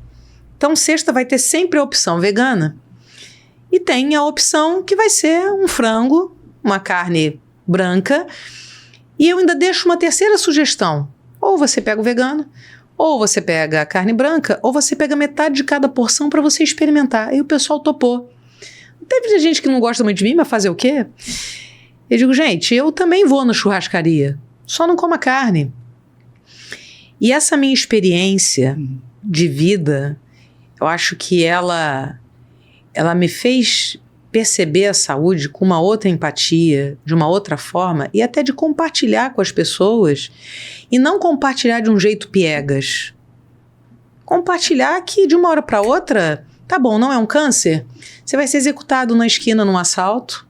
B: Então, sexta vai ter sempre a opção vegana e tem a opção que vai ser um frango, uma carne branca. E eu ainda deixo uma terceira sugestão. Ou você pega o vegano, ou você pega a carne branca, ou você pega metade de cada porção para você experimentar. E o pessoal topou. Teve gente que não gosta muito de mim, mas fazer o quê? Eu digo, gente, eu também vou na churrascaria, só não como a carne. E essa minha experiência de vida, eu acho que ela me fez perceber a saúde com uma outra empatia, de uma outra forma, e até de compartilhar com as pessoas, e não compartilhar de um jeito piegas. Compartilhar que de uma hora para outra, tá bom, não é um câncer, você vai ser executado na esquina num assalto,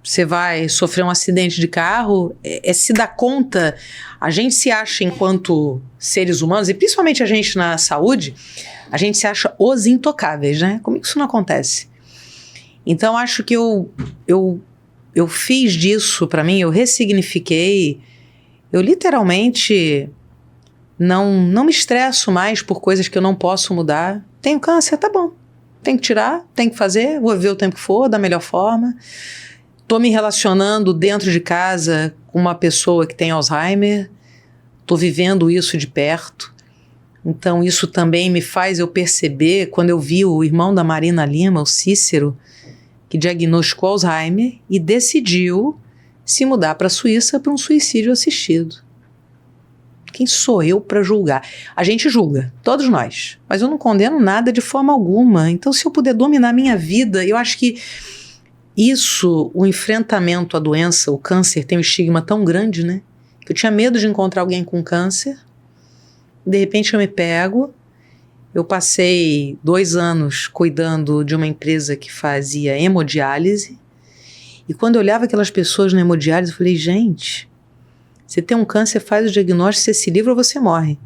B: você vai sofrer um acidente de carro, se dar conta, a gente se acha enquanto seres humanos, e principalmente a gente na saúde, a gente se acha os intocáveis, né? Como isso não acontece? Então, acho que eu fiz disso para mim, eu ressignifiquei, eu literalmente não me estresso mais por coisas que eu não posso mudar. Tenho câncer, tá bom, tem que tirar, tem que fazer, vou viver o tempo que for, da melhor forma. Estou me relacionando dentro de casa com uma pessoa que tem Alzheimer, estou vivendo isso de perto. Então isso também me faz eu perceber, quando eu vi o irmão da Marina Lima, o Cícero, que diagnosticou Alzheimer e decidiu se mudar para a Suíça para um suicídio assistido. Quem sou eu para julgar? A gente julga, todos nós. Mas eu não condeno nada de forma alguma. Então, se eu puder dominar a minha vida, eu acho que isso, o enfrentamento à doença, o câncer, tem um estigma tão grande, né? Que eu tinha medo de encontrar alguém com câncer. De repente eu me pego. Eu passei 2 anos cuidando de uma empresa que fazia hemodiálise. E quando eu olhava aquelas pessoas na hemodiálise, eu falei, gente, você tem um câncer, faz o diagnóstico, você se livra ou você morre.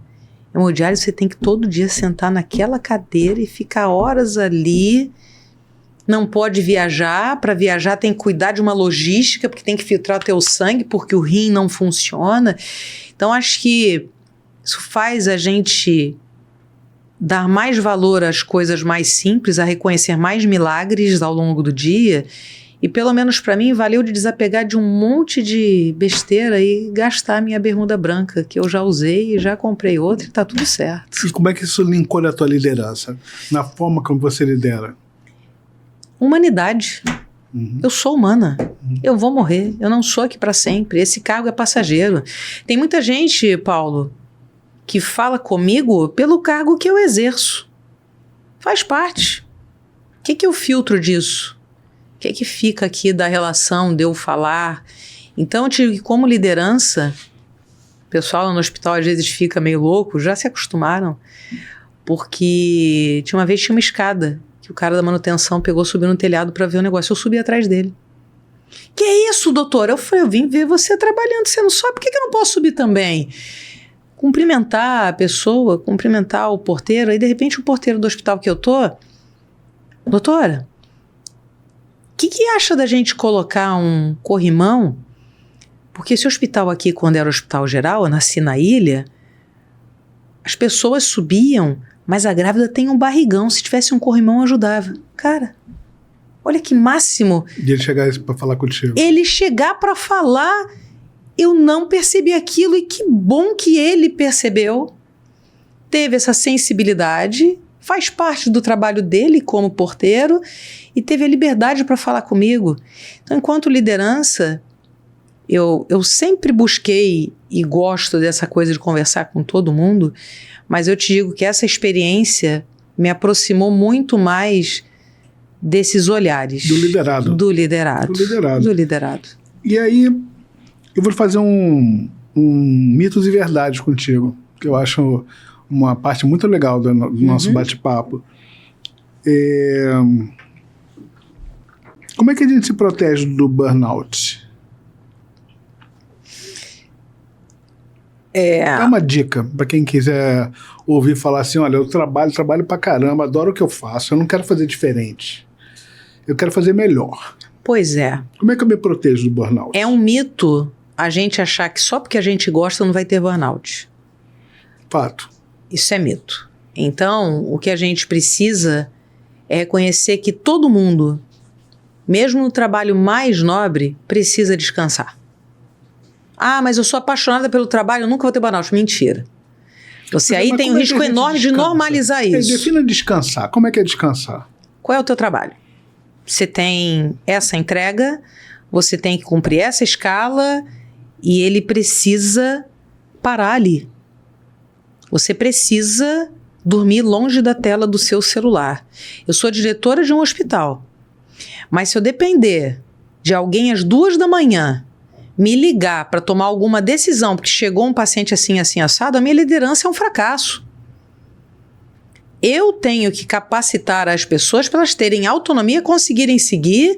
B: Hemodiálise, você tem que todo dia sentar naquela cadeira e ficar horas ali. Não pode viajar. Para viajar tem que cuidar de uma logística, porque tem que filtrar o teu sangue, porque o rim não funciona. Então, acho que isso faz a gente dar mais valor às coisas mais simples, a reconhecer mais milagres ao longo do dia. E pelo menos para mim valeu de desapegar de um monte de besteira e gastar minha bermuda branca, que eu já usei e já comprei outra e tá tudo certo.
A: E como é que isso linkou na tua liderança? Na forma como você lidera?
B: Humanidade. Eu sou humana. Eu vou morrer. Eu não sou aqui para sempre. Esse cargo é passageiro. Tem muita gente, Paulo, que fala comigo pelo cargo que eu exerço. Faz parte. O que eu filtro disso? O que fica aqui da relação de eu falar? Então, eu tive que, como liderança, o pessoal no hospital às vezes fica meio louco, já se acostumaram, porque uma vez tinha uma escada, que o cara da manutenção pegou, subiu no telhado para ver o negócio. Eu subi atrás dele. Que é isso, doutor? Eu falei, eu vim ver você trabalhando, você não sobe, por que eu não posso subir também? Cumprimentar a pessoa, cumprimentar o porteiro, aí de repente o porteiro do hospital que eu tô, doutora, o que acha da gente colocar um corrimão? Porque esse hospital aqui, quando era o hospital geral, eu nasci na ilha, as pessoas subiam, mas a grávida tem um barrigão, se tivesse um corrimão ajudava. Cara, olha que máximo.
A: E ele chegar para falar contigo.
B: Ele chegar para falar, eu não percebi aquilo e que bom que ele percebeu. Teve essa sensibilidade, faz parte do trabalho dele como porteiro e teve a liberdade para falar comigo. Então, enquanto liderança, eu sempre busquei e gosto dessa coisa de conversar com todo mundo, mas eu te digo que essa experiência me aproximou muito mais desses olhares.
A: Do liderado.
B: Do liderado.
A: Do liderado.
B: Do liderado.
A: E aí, eu vou fazer um mitos e verdades contigo, que eu acho uma parte muito legal do nosso bate-papo. Como é que a gente se protege do burnout? Dá uma dica para quem quiser ouvir falar assim, olha, eu trabalho pra caramba, adoro o que eu faço, eu não quero fazer diferente. Eu quero fazer melhor.
B: Pois é.
A: Como é que eu me protejo do burnout?
B: É um mito a gente achar que só porque a gente gosta não vai ter burnout.
A: Fato.
B: Isso é mito. Então, o que a gente precisa é reconhecer que todo mundo, mesmo no trabalho mais nobre, precisa descansar. Ah, mas eu sou apaixonada pelo trabalho, eu nunca vou ter burnout. Mentira. Você aí tem um risco enorme de normalizar isso.
A: Defina descansar. Como é que é descansar?
B: Qual é o teu trabalho? Você tem essa entrega, você tem que cumprir essa escala e ele precisa parar ali. Você precisa dormir longe da tela do seu celular. Eu sou diretora de um hospital, mas se eu depender de alguém às 2 da manhã me ligar para tomar alguma decisão porque chegou um paciente assim, assim, assado, a minha liderança é um fracasso. Eu tenho que capacitar as pessoas para elas terem autonomia, conseguirem seguir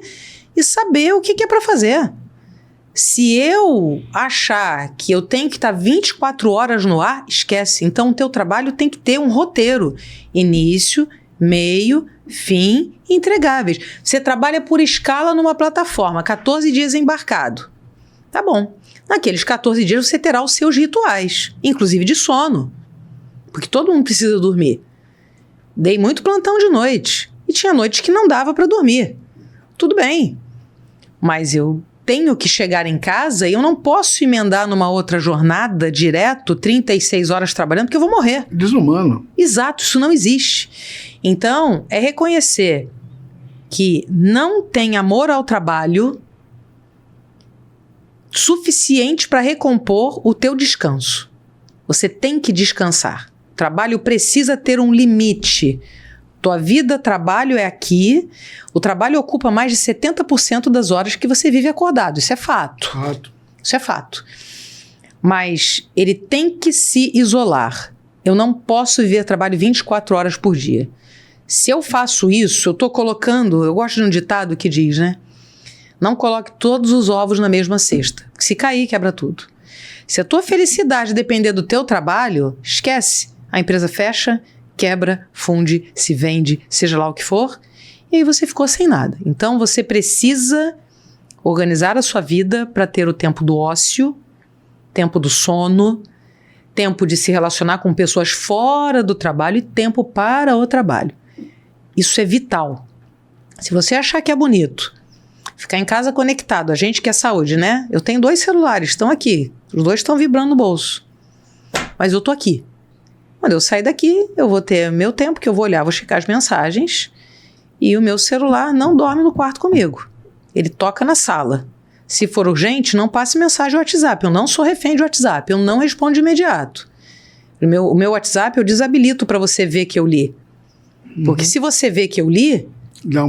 B: e saber o que é para fazer. Se eu achar que eu tenho que estar 24 horas no ar, esquece. Então, o teu trabalho tem que ter um roteiro. Início, meio, fim, entregáveis. Você trabalha por escala numa plataforma, 14 dias embarcado. Tá bom. Naqueles 14 dias você terá os seus rituais, inclusive de sono. Porque todo mundo precisa dormir. Dei muito plantão de noite. E tinha noites que não dava para dormir. Tudo bem. Mas eu tenho que chegar em casa e eu não posso emendar numa outra jornada direto, 36 horas trabalhando, porque eu vou morrer.
A: Desumano.
B: Exato, isso não existe. Então, é reconhecer que não tem amor ao trabalho suficiente para recompor o teu descanso. Você tem que descansar. O trabalho precisa ter um limite. Tua vida, trabalho é aqui. O trabalho ocupa mais de 70% das horas que você vive acordado. Isso é fato. Isso é fato. Mas ele tem que se isolar. Eu não posso viver trabalho 24 horas por dia. Se eu faço isso, eu estou colocando... Eu gosto de um ditado que diz, né? Não coloque todos os ovos na mesma cesta. Se cair, quebra tudo. Se a tua felicidade depender do teu trabalho, esquece. A empresa fecha, quebra, funde, se vende, seja lá o que for, e aí você ficou sem nada. Então você precisa organizar a sua vida para ter o tempo do ócio, tempo do sono, tempo de se relacionar com pessoas fora do trabalho e tempo para o trabalho. Isso é vital. Se você achar que é bonito ficar em casa conectado, a gente quer saúde, né? Eu tenho 2 celulares, estão aqui, os 2 estão vibrando no bolso, mas eu tô aqui. Quando eu sair daqui, eu vou ter meu tempo que eu vou olhar, vou checar as mensagens e o meu celular não dorme no quarto comigo. Ele toca na sala. Se for urgente, não passe mensagem no WhatsApp. Eu não sou refém de WhatsApp, eu não respondo de imediato. O meu WhatsApp eu desabilito para você ver que eu li. Porque se você vê que eu li,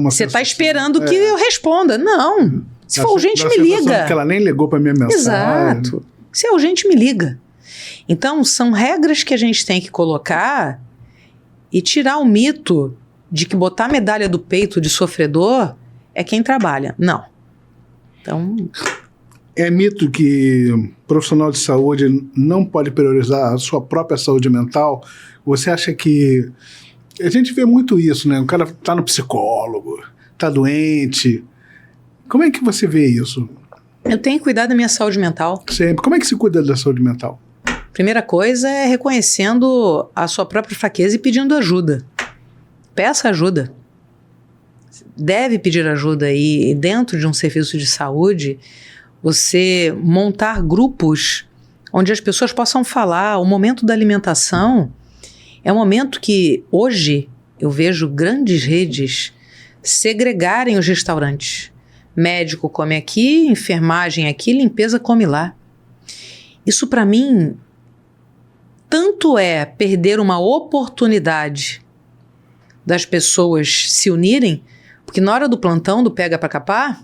B: você está esperando que eu responda. Não. Se for urgente, me liga.
A: Que ela nem ligou para minha mensagem.
B: Exato. Se é urgente, me liga. Então, são regras que a gente tem que colocar e tirar o mito de que botar a medalha do peito de sofredor é quem trabalha. Não. Então...
A: É mito que o profissional de saúde não pode priorizar a sua própria saúde mental? Você acha que... A gente vê muito isso, né? O cara tá no psicólogo, tá doente. Como é que você vê isso?
B: Eu tenho que cuidar da minha saúde mental.
A: Sempre. Como é que se cuida da saúde mental?
B: Primeira coisa é reconhecendo a sua própria fraqueza e pedindo ajuda. Peça ajuda. Deve pedir ajuda e dentro de um serviço de saúde, você montar grupos onde as pessoas possam falar. O momento da alimentação é um momento que hoje eu vejo grandes redes segregarem os restaurantes. Médico come aqui, enfermagem aqui, limpeza come lá. Isso para mim tanto é perder uma oportunidade das pessoas se unirem, porque na hora do plantão, do pega para capar,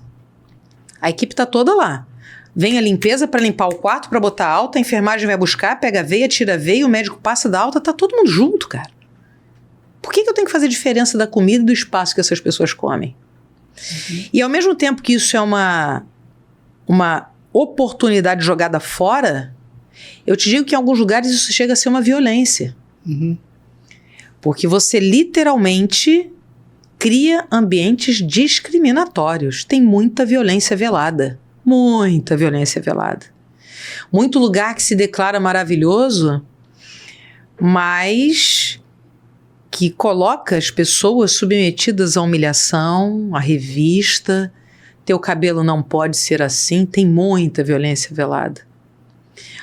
B: a equipe está toda lá. Vem a limpeza para limpar o quarto, para botar alta, a enfermagem vai buscar, pega a veia, tira a veia, o médico passa da alta, tá todo mundo junto, cara. Por que eu tenho que fazer diferença da comida e do espaço que essas pessoas comem? E ao mesmo tempo que isso é uma oportunidade jogada fora, eu te digo que em alguns lugares isso chega a ser uma violência. Porque você literalmente cria ambientes discriminatórios. Tem muita violência velada. Muita violência velada. Muito lugar que se declara maravilhoso, mas que coloca as pessoas submetidas à humilhação, à revista. Teu cabelo não pode ser assim. Tem muita violência velada.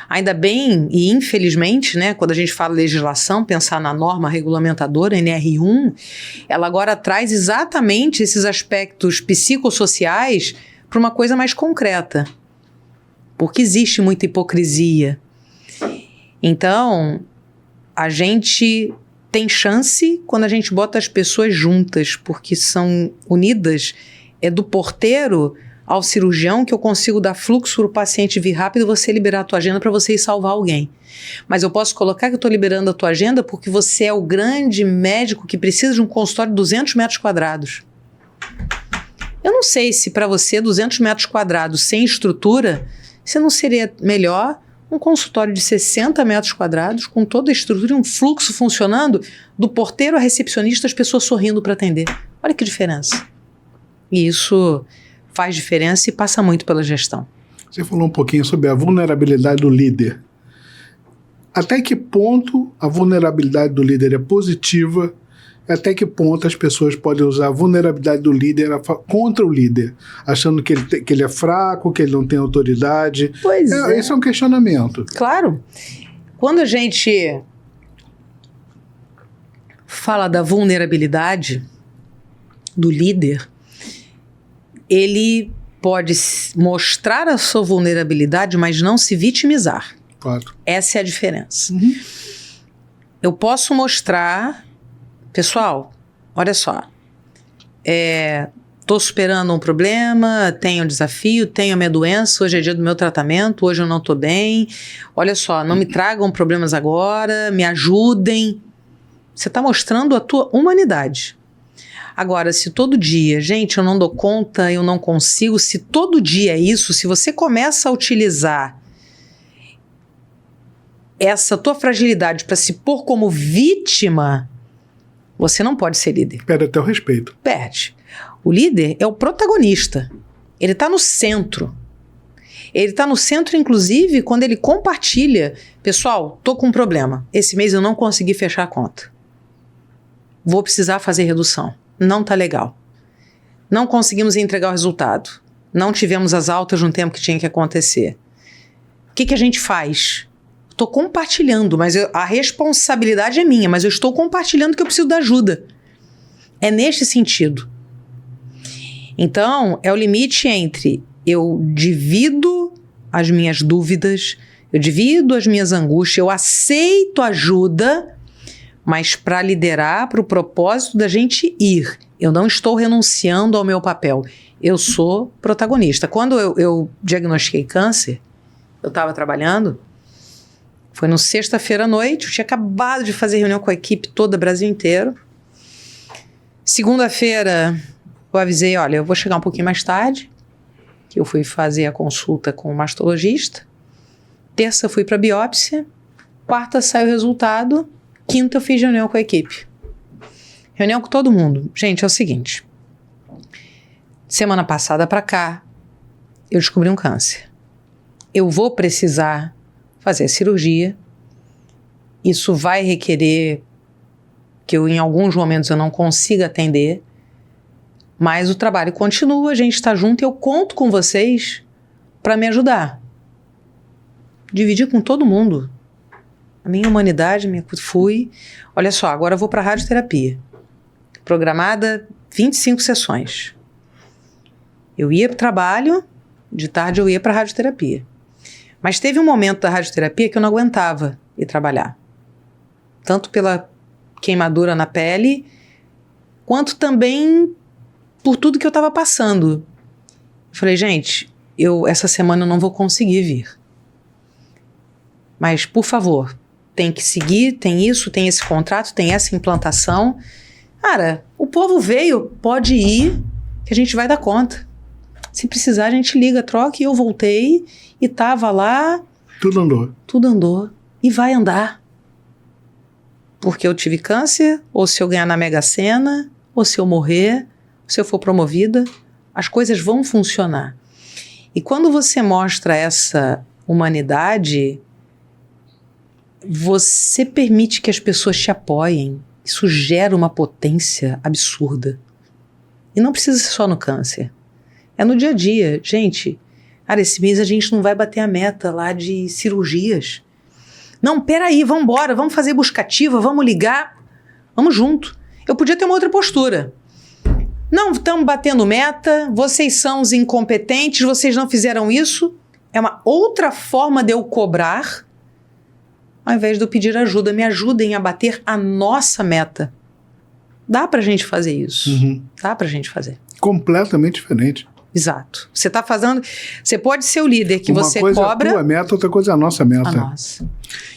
B: Ainda bem, e infelizmente, né, quando a gente fala legislação, pensar na norma regulamentadora, NR1, ela agora traz exatamente esses aspectos psicossociais para uma coisa mais concreta. Porque existe muita hipocrisia. Então, a gente tem chance quando a gente bota as pessoas juntas, porque são unidas. É do porteiro ao cirurgião que eu consigo dar fluxo para o paciente vir rápido e você liberar a tua agenda para você ir salvar alguém. Mas eu posso colocar que eu estou liberando a tua agenda porque você é o grande médico que precisa de um consultório de 200 metros quadrados. Eu não sei se para você 200 metros quadrados sem estrutura, se não seria melhor um consultório de 60 metros quadrados com toda a estrutura e um fluxo funcionando do porteiro a recepcionista, as pessoas sorrindo para atender. Olha que diferença. E isso faz diferença e passa muito pela gestão.
A: Você falou um pouquinho sobre a vulnerabilidade do líder. Até que ponto a vulnerabilidade do líder é positiva? Até que ponto as pessoas podem usar a vulnerabilidade do líder contra o líder, achando que ele é fraco, que ele não tem autoridade?
B: Pois é.
A: Esse é um questionamento.
B: Claro. Quando a gente fala da vulnerabilidade do líder, ele pode mostrar a sua vulnerabilidade, mas não se vitimizar.
A: Claro.
B: Essa é a diferença. Uhum. Eu posso mostrar... Pessoal, olha só. Estou superando um problema, tenho um desafio, tenho a minha doença, hoje é dia do meu tratamento, hoje eu não estou bem. Olha só, não me tragam problemas agora, me ajudem. Você está mostrando a tua humanidade. Agora, se todo dia, gente, eu não dou conta, eu não consigo, se todo dia é isso, se você começa a utilizar essa tua fragilidade para se pôr como vítima, você não pode ser líder.
A: Perde até o respeito.
B: Perde. O líder é o protagonista. Ele está no centro. Ele está no centro, inclusive, quando ele compartilha. Pessoal, tô com um problema. Esse mês eu não consegui fechar a conta. Vou precisar fazer redução. Não tá legal. Não conseguimos entregar o resultado. Não tivemos as altas no tempo que tinha que acontecer. O que a gente faz? Estou compartilhando, mas a responsabilidade é minha, mas eu estou compartilhando que eu preciso da ajuda. É neste sentido. Então, é o limite entre eu divido as minhas dúvidas, eu divido as minhas angústias, eu aceito ajuda, mas para liderar, para o propósito da gente ir. Eu não estou renunciando ao meu papel. Eu sou protagonista. Quando eu diagnostiquei câncer, eu estava trabalhando, foi no sexta-feira à noite, eu tinha acabado de fazer reunião com a equipe toda, Brasil inteiro. Segunda-feira, eu avisei, olha, eu vou chegar um pouquinho mais tarde, que eu fui fazer a consulta com o mastologista. Terça, fui para biópsia. Quarta, saiu o resultado. Quinta, eu fiz reunião com a equipe. Reunião com todo mundo. Gente, é o seguinte. Semana passada para cá, eu descobri um câncer. Eu vou precisar fazer a cirurgia. Isso vai requerer que em alguns momentos eu não consiga atender. Mas o trabalho continua, a gente está junto e eu conto com vocês para me ajudar. Dividir com todo mundo. A minha humanidade, fui. Olha só, agora eu vou para a radioterapia. Programada 25 sessões. Eu ia para o trabalho, de tarde eu ia para a radioterapia. Mas teve um momento da radioterapia que eu não aguentava ir trabalhar. Tanto pela queimadura na pele, quanto também por tudo que eu estava passando. Eu falei, gente, essa semana eu não vou conseguir vir. Mas, por favor, tem que seguir, tem isso, tem esse contrato, tem essa implantação. Cara, o povo veio, pode ir, que a gente vai dar conta. Se precisar, a gente liga, troca, e eu voltei e tava lá.
A: Tudo andou.
B: Tudo andou. E vai andar. Porque eu tive câncer, ou se eu ganhar na Mega Sena, ou se eu morrer, se eu for promovida, as coisas vão funcionar. E quando você mostra essa humanidade, você permite que as pessoas te apoiem. Isso gera uma potência absurda. E não precisa ser só no câncer. É no dia a dia. Gente, cara, esse mês a gente não vai bater a meta lá de cirurgias. Não, peraí, vamos embora, vamos fazer buscativa, vamos ligar, vamos junto. Eu podia ter uma outra postura. Não estamos batendo meta, vocês são os incompetentes, vocês não fizeram isso. É uma outra forma de eu cobrar, ao invés de eu pedir ajuda. Me ajudem a bater a nossa meta. Dá pra gente fazer isso.
A: Uhum.
B: Dá pra gente fazer.
A: Completamente diferente.
B: Exato. Você está fazendo... Você pode ser o líder que você cobra...
A: Uma coisa é a tua meta, outra coisa é a nossa meta.
B: A nossa.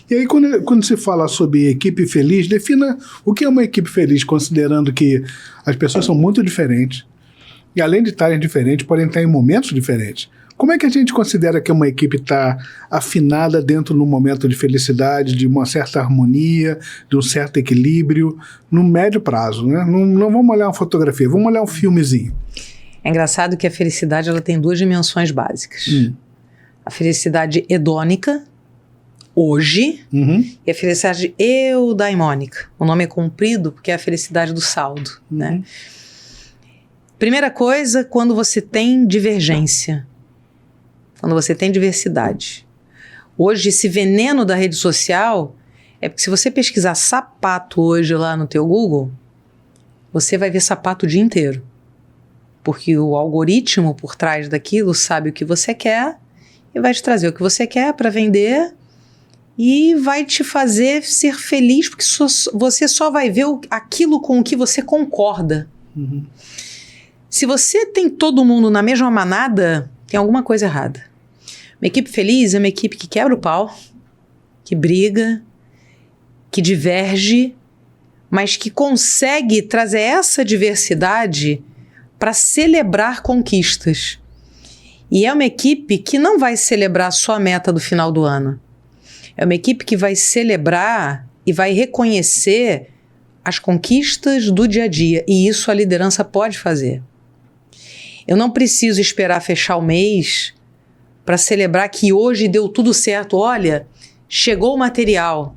A: E aí, quando se fala sobre equipe feliz, defina o que é uma equipe feliz, considerando que as pessoas são muito diferentes. E além de estarem diferentes, podem estar em momentos diferentes. Como é que a gente considera que uma equipe está afinada dentro de um momento de felicidade, de uma certa harmonia, de um certo equilíbrio, no médio prazo, né? Não vamos olhar uma fotografia, vamos olhar um filmezinho.
B: É engraçado que a felicidade ela tem duas dimensões básicas. A felicidade hedônica, hoje, e a felicidade eudaimônica. O nome é comprido porque é a felicidade do saldo, né? Primeira coisa, quando você tem divergência, quando você tem diversidade. Hoje, esse veneno da rede social é porque se você pesquisar sapato hoje lá no teu Google, você vai ver sapato o dia inteiro. Porque o algoritmo por trás daquilo sabe o que você quer e vai te trazer o que você quer para vender e vai te fazer ser feliz, porque você só vai ver aquilo com o que você concorda.
A: Uhum.
B: Se você tem todo mundo na mesma manada, tem alguma coisa errada. Uma equipe feliz é uma equipe que quebra o pau, que briga, que diverge, mas que consegue trazer essa diversidade para celebrar conquistas. E é uma equipe que não vai celebrar só a meta do final do ano. É uma equipe que vai celebrar e vai reconhecer as conquistas do dia a dia. E isso a liderança pode fazer. Eu não preciso esperar fechar o mês para celebrar que hoje deu tudo certo. Olha, chegou o material.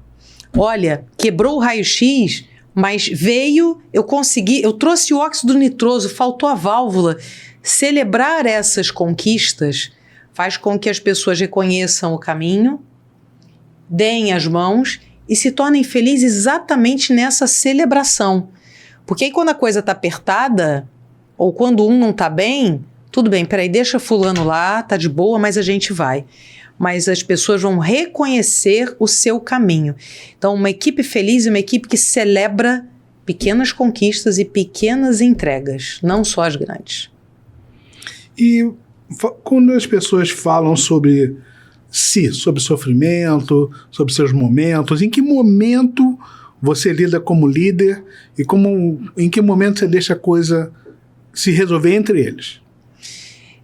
B: Olha, quebrou o raio-x, mas veio, eu consegui, eu trouxe o óxido nitroso, faltou a válvula. Celebrar essas conquistas faz com que as pessoas reconheçam o caminho, deem as mãos e se tornem felizes exatamente nessa celebração. Porque aí quando a coisa está apertada, ou quando um não está bem, tudo bem, peraí, deixa fulano lá, tá de boa, mas a gente vai. Mas as pessoas vão reconhecer o seu caminho. Então, uma equipe feliz é uma equipe que celebra pequenas conquistas e pequenas entregas, não só as grandes.
A: E quando as pessoas falam sobre si, sobre sofrimento, sobre seus momentos, em que momento você lida como líder e em que momento você deixa a coisa se resolver entre eles?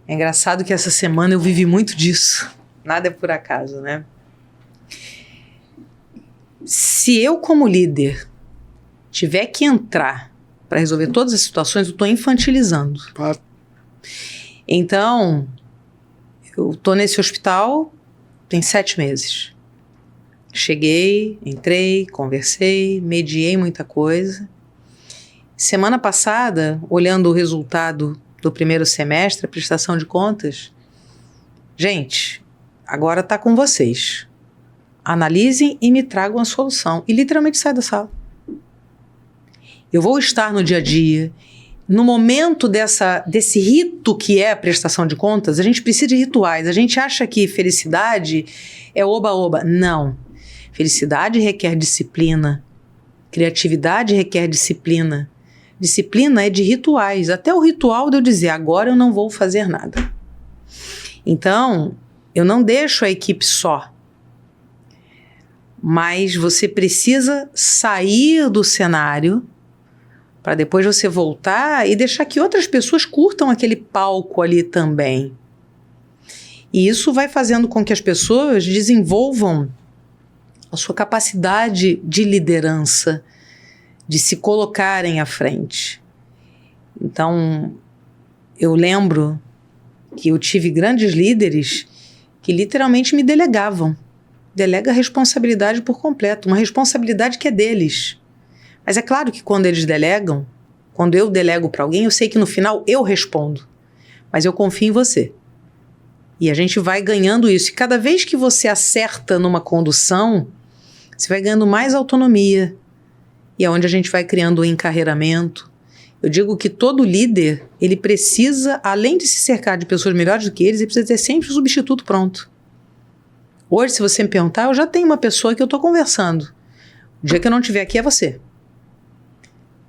B: É engraçado que essa semana eu vivi muito disso. Nada é por acaso, né? Se eu, como líder, tiver que entrar para resolver todas as situações, eu estou infantilizando.
A: Claro.
B: Então, eu estou nesse hospital tem 7 meses. Cheguei, entrei, conversei, mediei muita coisa. Semana passada, olhando o resultado do primeiro semestre, a prestação de contas, gente, agora está com vocês. Analisem e me tragam a solução. E literalmente sai da sala. Eu vou estar no dia a dia. No momento desse rito que é a prestação de contas, a gente precisa de rituais. A gente acha que felicidade é oba-oba. Não. Felicidade requer disciplina. Criatividade requer disciplina. Disciplina é de rituais. Até o ritual de eu dizer, agora eu não vou fazer nada. Então, eu não deixo a equipe só. Mas você precisa sair do cenário para depois você voltar e deixar que outras pessoas curtam aquele palco ali também. E isso vai fazendo com que as pessoas desenvolvam a sua capacidade de liderança, de se colocarem à frente. Então, eu lembro que eu tive grandes líderes que literalmente me delegavam. Delega a responsabilidade por completo, uma responsabilidade que é deles. Mas é claro que quando eles delegam, quando eu delego para alguém, eu sei que no final eu respondo. Mas eu confio em você. E a gente vai ganhando isso. E cada vez que você acerta numa condução, você vai ganhando mais autonomia. E é onde a gente vai criando um encarreiramento. Eu digo que todo líder, ele precisa, além de se cercar de pessoas melhores do que ele precisa ter sempre um substituto pronto. Hoje, se você me perguntar, eu já tenho uma pessoa que eu estou conversando. O dia que eu não estiver aqui é você.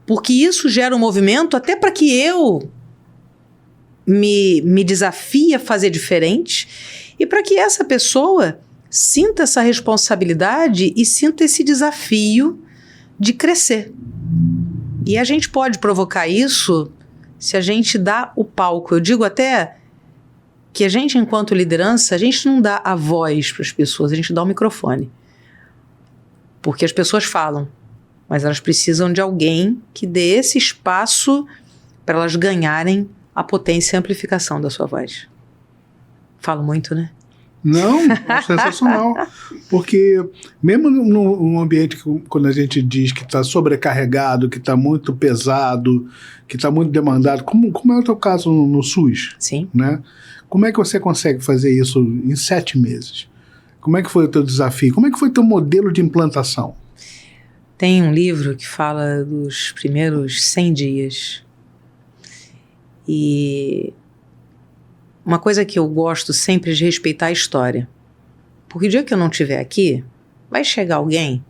B: Porque isso gera um movimento até para que eu me desafie a fazer diferente e para que essa pessoa sinta essa responsabilidade e sinta esse desafio de crescer. E a gente pode provocar isso se a gente dá o palco. Eu digo até que a gente, enquanto liderança, a gente não dá a voz para as pessoas, a gente dá o microfone. Porque as pessoas falam, mas elas precisam de alguém que dê esse espaço para elas ganharem a potência e a amplificação da sua voz. Falo muito, né?
A: Não, é sensacional. Porque mesmo num ambiente que, quando a gente diz que está sobrecarregado, que está muito pesado, que está muito demandado, como é o teu caso no SUS?
B: Sim.
A: Né? Como é que você consegue fazer isso em 7 meses? Como é que foi o teu desafio? Como é que foi o teu modelo de implantação?
B: Tem um livro que fala dos primeiros 100 dias. E uma coisa que eu gosto sempre é de respeitar a história. Porque o dia que eu não estiver aqui, vai chegar alguém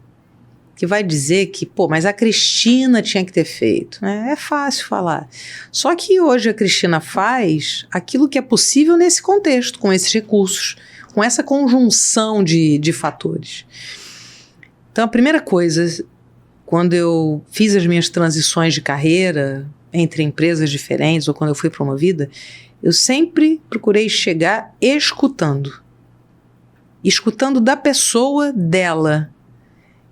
B: que vai dizer que, pô, mas a Cristina tinha que ter feito. É fácil falar. Só que hoje a Cristina faz aquilo que é possível nesse contexto, com esses recursos, com essa conjunção de fatores. Então, a primeira coisa, quando eu fiz as minhas transições de carreira entre empresas diferentes ou quando eu fui promovida, eu sempre procurei chegar escutando da pessoa dela.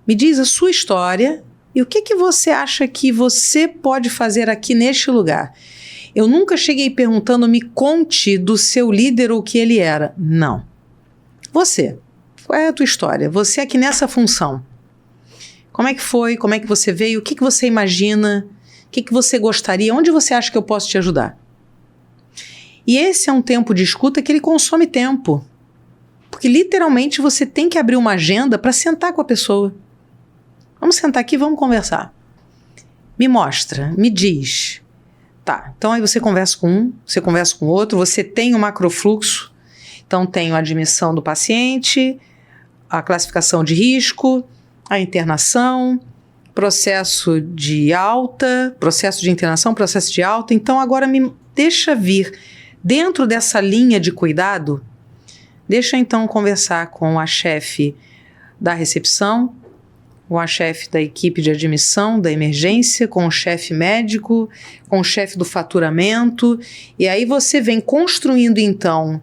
B: Me diz a sua história e o que você acha que você pode fazer aqui neste lugar. Eu nunca cheguei perguntando, me conte do seu líder ou o que ele era. Não. Você. Qual é a tua história? Você aqui nessa função. Como é que foi? Como é que você veio? O que você imagina? O que você gostaria? Onde você acha que eu posso te ajudar? E esse é um tempo de escuta que ele consome tempo. Porque literalmente você tem que abrir uma agenda para sentar com a pessoa. Vamos sentar aqui, vamos conversar. Me mostra, me diz. Tá, então aí você conversa com um, você conversa com outro, você tem um macrofluxo. Então tem a admissão do paciente, a classificação de risco, a internação, processo de alta, processo de internação, processo de alta. Então agora me deixa vir dentro dessa linha de cuidado, deixa então conversar com a chefe da recepção, com a chefe da equipe de admissão, da emergência, com o chefe médico, com o chefe do faturamento. E aí você vem construindo então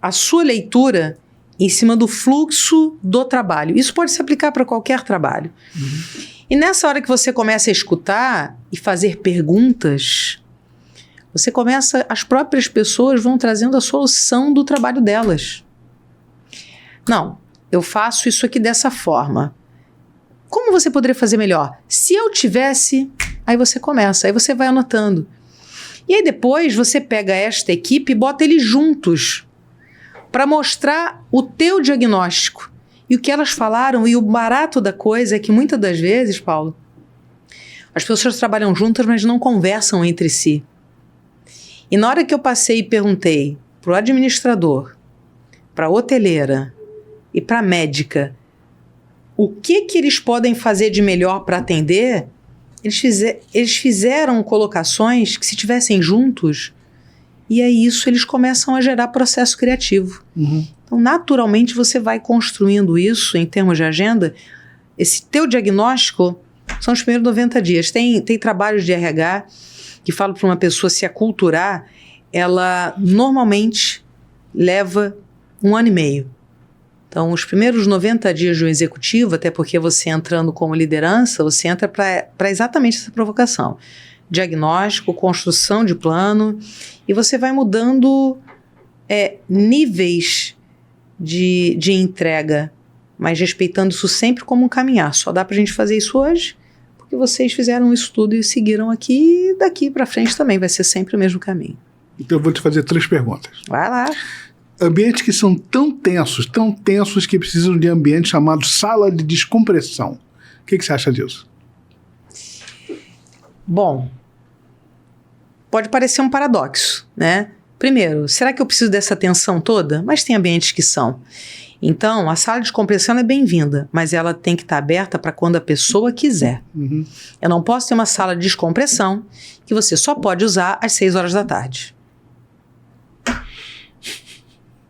B: a sua leitura em cima do fluxo do trabalho. Isso pode se aplicar para qualquer trabalho. Uhum. E nessa hora que você começa a escutar e fazer perguntas, você começa, as próprias pessoas vão trazendo a solução do trabalho delas. Não, eu faço isso aqui dessa forma. Como você poderia fazer melhor? Se eu tivesse, aí você começa, aí você vai anotando. E aí depois você pega esta equipe e bota eles juntos para mostrar o teu diagnóstico. E o que elas falaram, e o barato da coisa é que muitas das vezes, Paulo, as pessoas trabalham juntas, mas não conversam entre si. E na hora que eu passei e perguntei para o administrador, para a hoteleira e para a médica o que eles podem fazer de melhor para atender, eles fizeram colocações que, se tivessem juntos, e é isso, eles começam a gerar processo criativo. Uhum. Então, naturalmente, você vai construindo isso em termos de agenda. Esse teu diagnóstico são os primeiros 90 dias. Tem trabalhos de RH que falam para uma pessoa se aculturar, ela normalmente leva 1 ano e meio. Então, os primeiros 90 dias de um executivo, até porque você entrando como liderança, você entra para exatamente essa provocação. Diagnóstico, construção de plano, e você vai mudando níveis de entrega, mas respeitando isso sempre como um caminhar. Só dá para a gente fazer isso hoje, porque vocês fizeram um estudo e seguiram aqui, e daqui para frente também vai ser sempre o mesmo caminho.
A: Então eu vou te fazer 3 perguntas.
B: Vai lá.
A: Ambientes que são tão tensos que precisam de ambiente chamado sala de descompressão. O que você acha disso?
B: Bom, pode parecer um paradoxo, né? Primeiro, será que eu preciso dessa atenção toda? Mas tem ambientes que são. Então, a sala de descompressão é bem-vinda, mas ela tem que estar aberta para quando a pessoa quiser. Uhum. Eu não posso ter uma sala de descompressão que você só pode usar às 6 horas da tarde.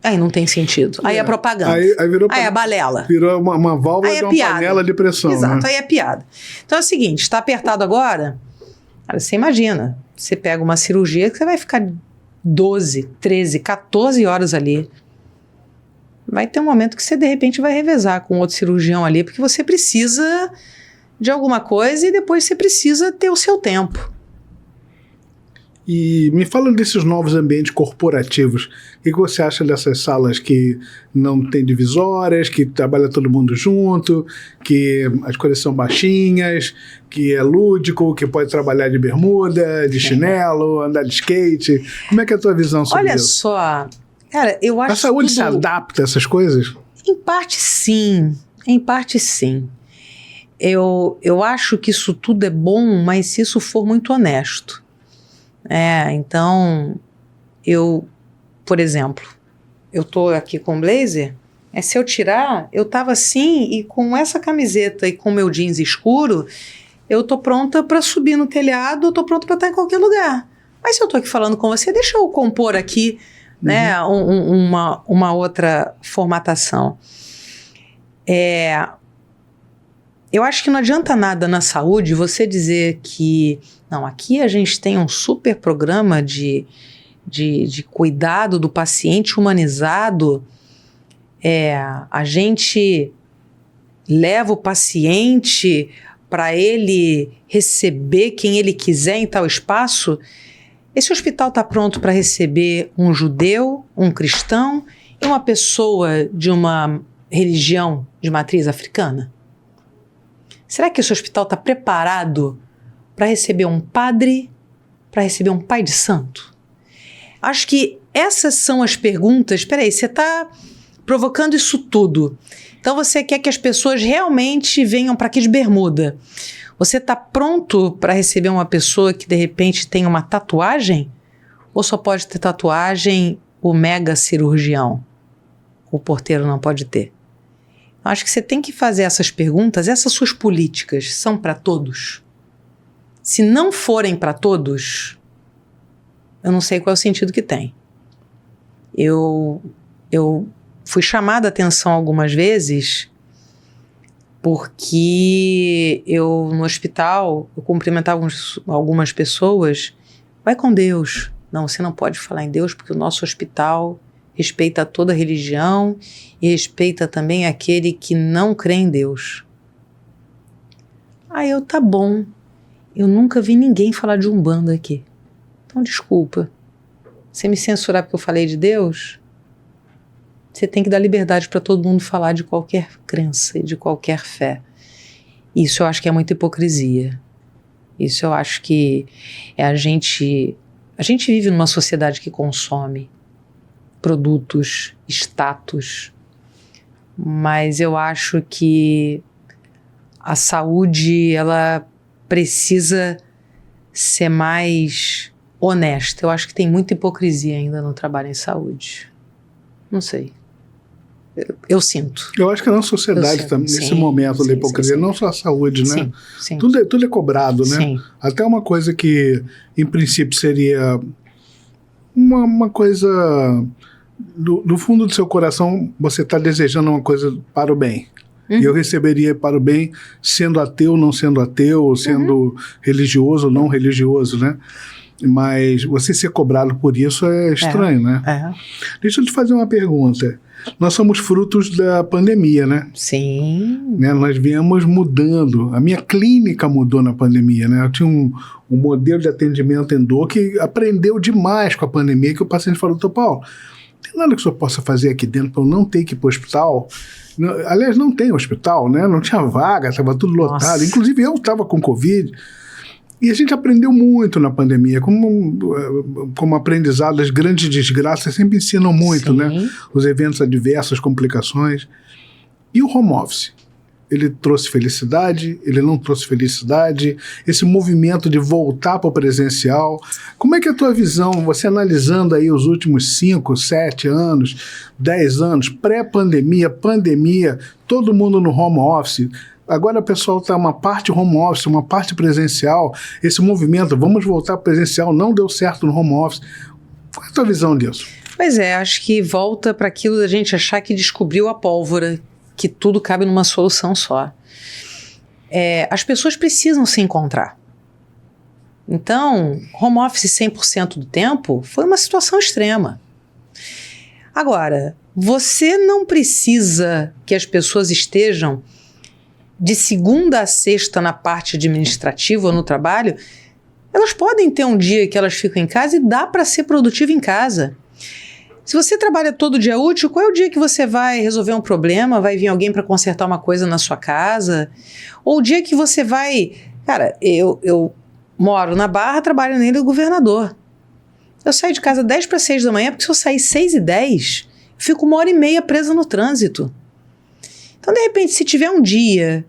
B: Aí não tem sentido. Aí é propaganda. Aí é balela.
A: Virou uma válvula de uma panela de pressão.
B: Exato,
A: né?
B: Aí é piada. Então é o seguinte, está apertado agora, cara, você imagina, você pega uma cirurgia que você vai ficar 12, 13, 14 horas ali. Vai ter um momento que você de repente vai revezar com outro cirurgião ali, porque você precisa de alguma coisa e depois você precisa ter o seu tempo.
A: E me fala desses novos ambientes corporativos. O que você acha dessas salas que não tem divisórias, que trabalha todo mundo junto, que as coisas são baixinhas, que é lúdico, que pode trabalhar de bermuda, de chinelo, andar de skate? Como é que é a tua visão sobre isso?
B: Olha só, cara, eu acho que
A: a saúde se adapta a essas coisas?
B: Em parte sim, em parte sim. Eu acho que isso tudo é bom, mas se isso for muito honesto. Então, por exemplo, eu tô aqui com o blazer Se eu tirar, eu tava assim, e com essa camiseta e com meu jeans escuro, eu tô pronta para subir no telhado, eu tô pronta para estar em qualquer lugar. Mas se eu tô aqui falando com você, deixa eu compor aqui, né, uma outra formatação. Eu acho que não adianta nada na saúde você dizer que, não, aqui a gente tem um super programa de cuidado do paciente humanizado, a gente leva o paciente para ele receber quem ele quiser em tal espaço. Esse hospital está pronto para receber um judeu, um cristão e uma pessoa de uma religião de matriz africana? Será que esse hospital está preparado para receber um padre, para receber um pai de santo? Acho que essas são as perguntas. Espera aí, você está provocando isso tudo. Então você quer que as pessoas realmente venham para aqui de bermuda. Você está pronto para receber uma pessoa que de repente tem uma tatuagem? Ou só pode ter tatuagem o mega cirurgião? O porteiro não pode ter? Acho que você tem que fazer essas perguntas. Essas suas políticas são para todos? Se não forem para todos, eu não sei qual é o sentido que tem. Eu fui chamada a atenção algumas vezes porque eu, no hospital, eu cumprimentava algumas pessoas. Vai com Deus. Não, você não pode falar em Deus porque o nosso hospital respeita toda a religião e respeita também aquele que não crê em Deus. Aí tá bom. Eu nunca vi ninguém falar de Umbanda aqui. Então, desculpa. Você me censurar porque eu falei de Deus? Você tem que dar liberdade para todo mundo falar de qualquer crença e de qualquer fé. Isso eu acho que é muita hipocrisia. Isso eu acho que a gente vive numa sociedade que consome produtos, status, mas eu acho que a saúde, ela precisa ser mais honesta. Eu acho que tem muita hipocrisia ainda no trabalho em saúde. Não sei. Eu sinto.
A: Eu acho que na sociedade também, nesse momento da hipocrisia, não só a saúde, né?
B: Sim.
A: Tudo é cobrado, né?
B: Sim.
A: Até uma coisa que, em princípio, seria uma coisa... Do fundo do seu coração, você está desejando uma coisa para o bem. E eu receberia para o bem, sendo ateu, não sendo ateu, sendo religioso ou não religioso, né? Mas você ser cobrado por isso é estranho, né? Deixa eu te fazer uma pergunta. Nós somos frutos da pandemia, né?
B: Sim.
A: Né? Nós viemos mudando. A minha clínica mudou na pandemia, né? Eu tinha um modelo de atendimento em dor que aprendeu demais com a pandemia, que o paciente falou, doutor Paulo, tem nada que o senhor possa fazer aqui dentro para eu não ter que ir para o hospital? Aliás, não tem hospital, né? Não tinha vaga, estava tudo lotado.
B: Nossa.
A: Inclusive eu estava com Covid. E a gente aprendeu muito na pandemia, como aprendizado, as grandes desgraças sempre ensinam muito, né? Os eventos adversos, as complicações. E o home office? Ele trouxe felicidade, ele não trouxe felicidade, esse movimento de voltar para o presencial. Como é que é a tua visão, você analisando aí os últimos 5, 7 anos, 10 anos, pré-pandemia, pandemia, todo mundo no home office. Agora o pessoal está uma parte home office, uma parte presencial. Esse movimento, vamos voltar presencial, não deu certo no home office. Qual é a tua visão disso?
B: Pois é, acho que volta para aquilo da gente achar que descobriu a pólvora, que tudo cabe numa solução só. As pessoas precisam se encontrar. Então, home office 100% do tempo foi uma situação extrema. Agora, você não precisa que as pessoas estejam de segunda a sexta na parte administrativa ou no trabalho. Elas podem ter um dia que elas ficam em casa e dá para ser produtivo em casa. Se você trabalha todo dia útil, qual é o dia que você vai resolver um problema, vai vir alguém para consertar uma coisa na sua casa? Ou o dia que você vai... Cara, eu moro na Barra, trabalho na Ilha do Governador. Eu saio de casa 10 para 6 da manhã, porque se eu sair 6h10, eu fico 1h30 presa no trânsito. Então, de repente, se tiver um dia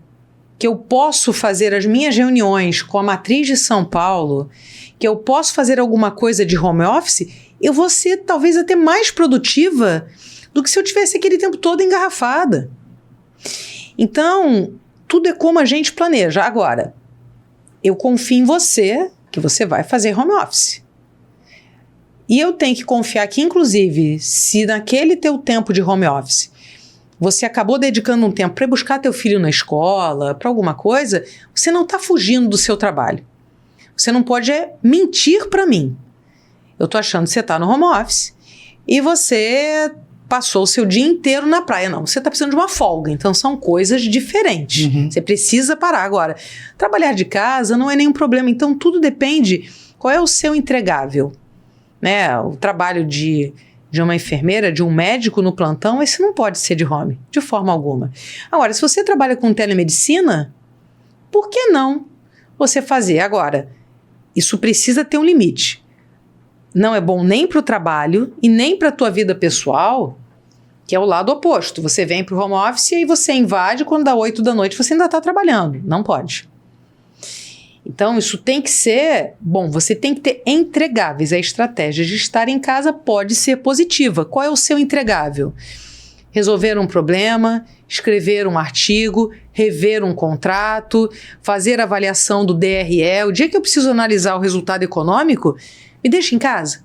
B: que eu posso fazer as minhas reuniões com a matriz de São Paulo, que eu posso fazer alguma coisa de home office, eu vou ser talvez até mais produtiva do que se eu tivesse aquele tempo todo engarrafada. Então, tudo é como a gente planeja. Agora, eu confio em você, que você vai fazer home office. E eu tenho que confiar que, inclusive, se naquele teu tempo de home office, você acabou dedicando um tempo para buscar teu filho na escola, para alguma coisa, você não está fugindo do seu trabalho. Você não pode mentir para mim. Eu tô achando que você está no home office e você passou o seu dia inteiro na praia. Não, você está precisando de uma folga. Então, são coisas diferentes. Você precisa parar. Agora, trabalhar de casa não é nenhum problema. Então, tudo depende qual é o seu entregável. Né? O trabalho de uma enfermeira, de um médico no plantão, esse não pode ser de home, de forma alguma. Agora, se você trabalha com telemedicina, por que não você fazer? Agora, isso precisa ter um limite. Não é bom nem para o trabalho e nem para a tua vida pessoal, que é o lado oposto. Você vem para o home office e aí você invade, quando dá 8 da noite você ainda está trabalhando. Não pode. Então, isso tem que ser... Bom, você tem que ter entregáveis. A estratégia de estar em casa pode ser positiva. Qual é o seu entregável? Resolver um problema, escrever um artigo, rever um contrato, fazer avaliação do DRE. O dia que eu preciso analisar o resultado econômico, me deixa em casa.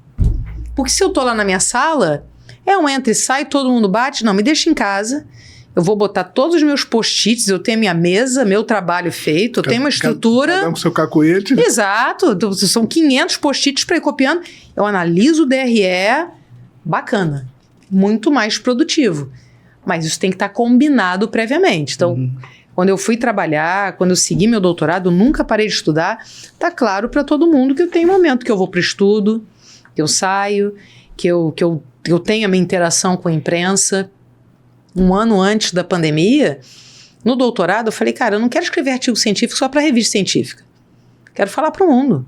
B: Porque se eu estou lá na minha sala, é um entra e sai, todo mundo bate. Não, me deixa em casa. Eu vou botar todos os meus post-its, eu tenho minha mesa, meu trabalho feito, eu tenho uma estrutura...
A: Cada um com seu cacuete.
B: Exato, são 500 post-its para ir copiando. Eu analiso o DRE, bacana, muito mais produtivo. Mas isso tem que estar combinado previamente. Então, quando eu fui trabalhar, quando eu segui meu doutorado, eu nunca parei de estudar. Tá claro para todo mundo que eu tenho um momento que eu vou para o estudo, que eu saio, que eu tenho a minha interação com a imprensa. Um ano antes da pandemia, no doutorado, eu falei, cara, eu não quero escrever artigo científico só para revista científica. Quero falar para o mundo.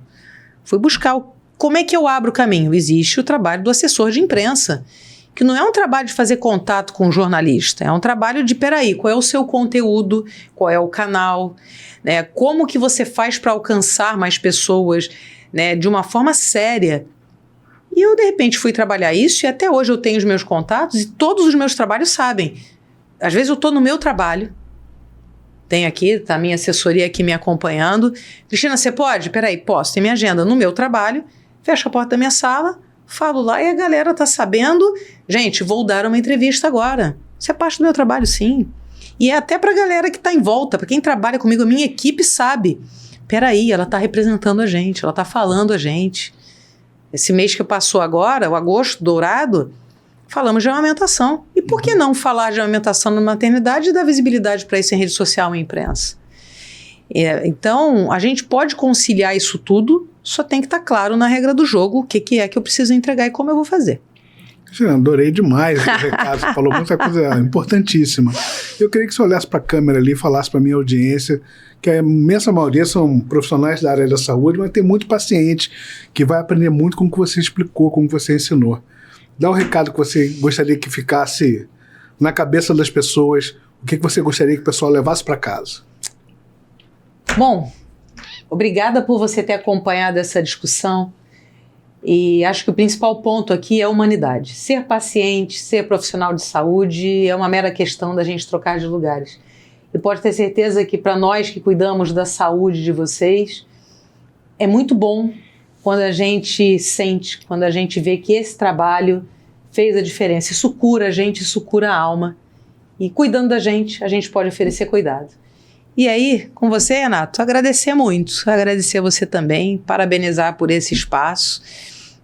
B: Fui buscar como é que eu abro o caminho. Existe o trabalho do assessor de imprensa, que não é um trabalho de fazer contato com o jornalista, é um trabalho de, peraí, qual é o seu conteúdo, qual é o canal, né? Como que você faz para alcançar mais pessoas, né, de uma forma séria. E eu, de repente, fui trabalhar isso e até hoje eu tenho os meus contatos e todos os meus trabalhos sabem. Às vezes eu estou no meu trabalho, tem aqui, tá a minha assessoria aqui me acompanhando. Cristina, você pode? Peraí, posso, tem minha agenda no meu trabalho, fecho a porta da minha sala, falo lá e a galera tá sabendo. Gente, vou dar uma entrevista agora. Isso é parte do meu trabalho, sim. E é até pra galera que tá em volta, pra quem trabalha comigo, a minha equipe sabe. Peraí, ela tá representando a gente, ela tá falando a gente. Esse mês que passou agora, o agosto dourado, falamos de amamentação. E por que não falar de amamentação na maternidade e dar visibilidade para isso em rede social e imprensa? Então, a gente pode conciliar isso tudo, só tem que estar claro na regra do jogo o que é que eu preciso entregar e como eu vou fazer.
A: Adorei demais esse recado, você falou muita coisa importantíssima. Eu queria que você olhasse para a câmera ali e falasse para a minha audiência que a imensa maioria são profissionais da área da saúde, mas tem muito paciente que vai aprender muito com o que você explicou, com o que você ensinou. Dá um recado que você gostaria que ficasse na cabeça das pessoas, o que você gostaria que o pessoal levasse para casa.
B: Bom, obrigada por você ter acompanhado essa discussão. E acho que o principal ponto aqui é a humanidade. Ser paciente, ser profissional de saúde é uma mera questão da gente trocar de lugares. E pode ter certeza que para nós que cuidamos da saúde de vocês, é muito bom quando a gente sente, quando a gente vê que esse trabalho fez a diferença. Isso cura a gente, isso cura a alma. E cuidando da gente, a gente pode oferecer cuidado. E aí, com você, Renato, agradecer muito. Agradecer a você também, parabenizar por esse espaço.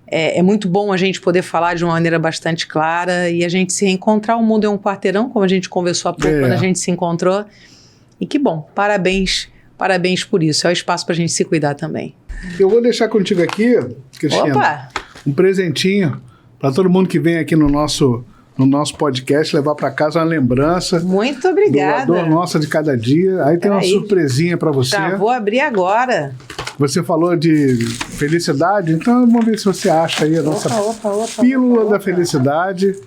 B: É muito bom a gente poder falar de uma maneira bastante clara e a gente se reencontrar. O mundo é um quarteirão, como a gente conversou há pouco quando a gente se encontrou. E que bom, parabéns por isso. É o espaço para a gente se cuidar também.
A: Eu vou deixar contigo aqui, Cristina,
B: opa,
A: um presentinho para todo mundo que vem aqui no nosso podcast, levar para casa uma lembrança.
B: Muito obrigada.
A: Doador Nossa de Cada Dia. Aí tem uma surpresinha para você.
B: Já vou abrir agora.
A: Você falou de felicidade, então vamos ver se você acha aí a nossa pílula da felicidade.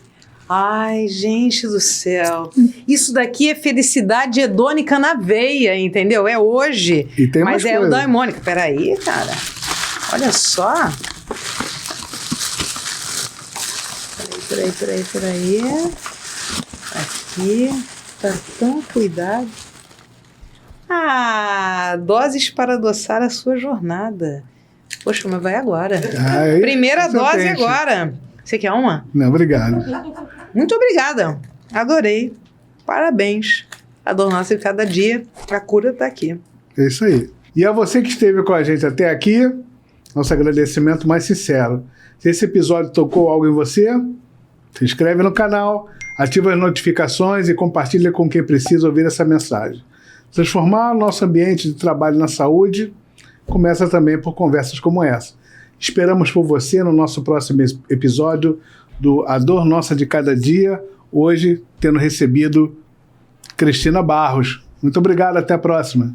B: Ai, gente do céu. Isso daqui é felicidade hedônica na veia, entendeu? É hoje.
A: E tem
B: mas
A: mais
B: é
A: coisa.
B: eudaimônica. Peraí, cara. Olha só. Peraí. Aqui, tá tão cuidado. Doses para adoçar a sua jornada. Poxa, mas vai agora. Primeira dose agora. Você quer uma?
A: Não, obrigado.
B: Muito obrigada. Adorei. Parabéns. A dor nossa de cada dia, a cura tá aqui.
A: É isso aí. E a você que esteve com a gente até aqui, nosso agradecimento mais sincero. Se esse episódio tocou algo em você, se inscreve no canal, ativa as notificações e compartilha com quem precisa ouvir essa mensagem. Transformar o nosso ambiente de trabalho na saúde começa também por conversas como essa. Esperamos por você no nosso próximo episódio do A Dor Nossa de Cada Dia, hoje tendo recebido Cristina Barros. Muito obrigado, até a próxima.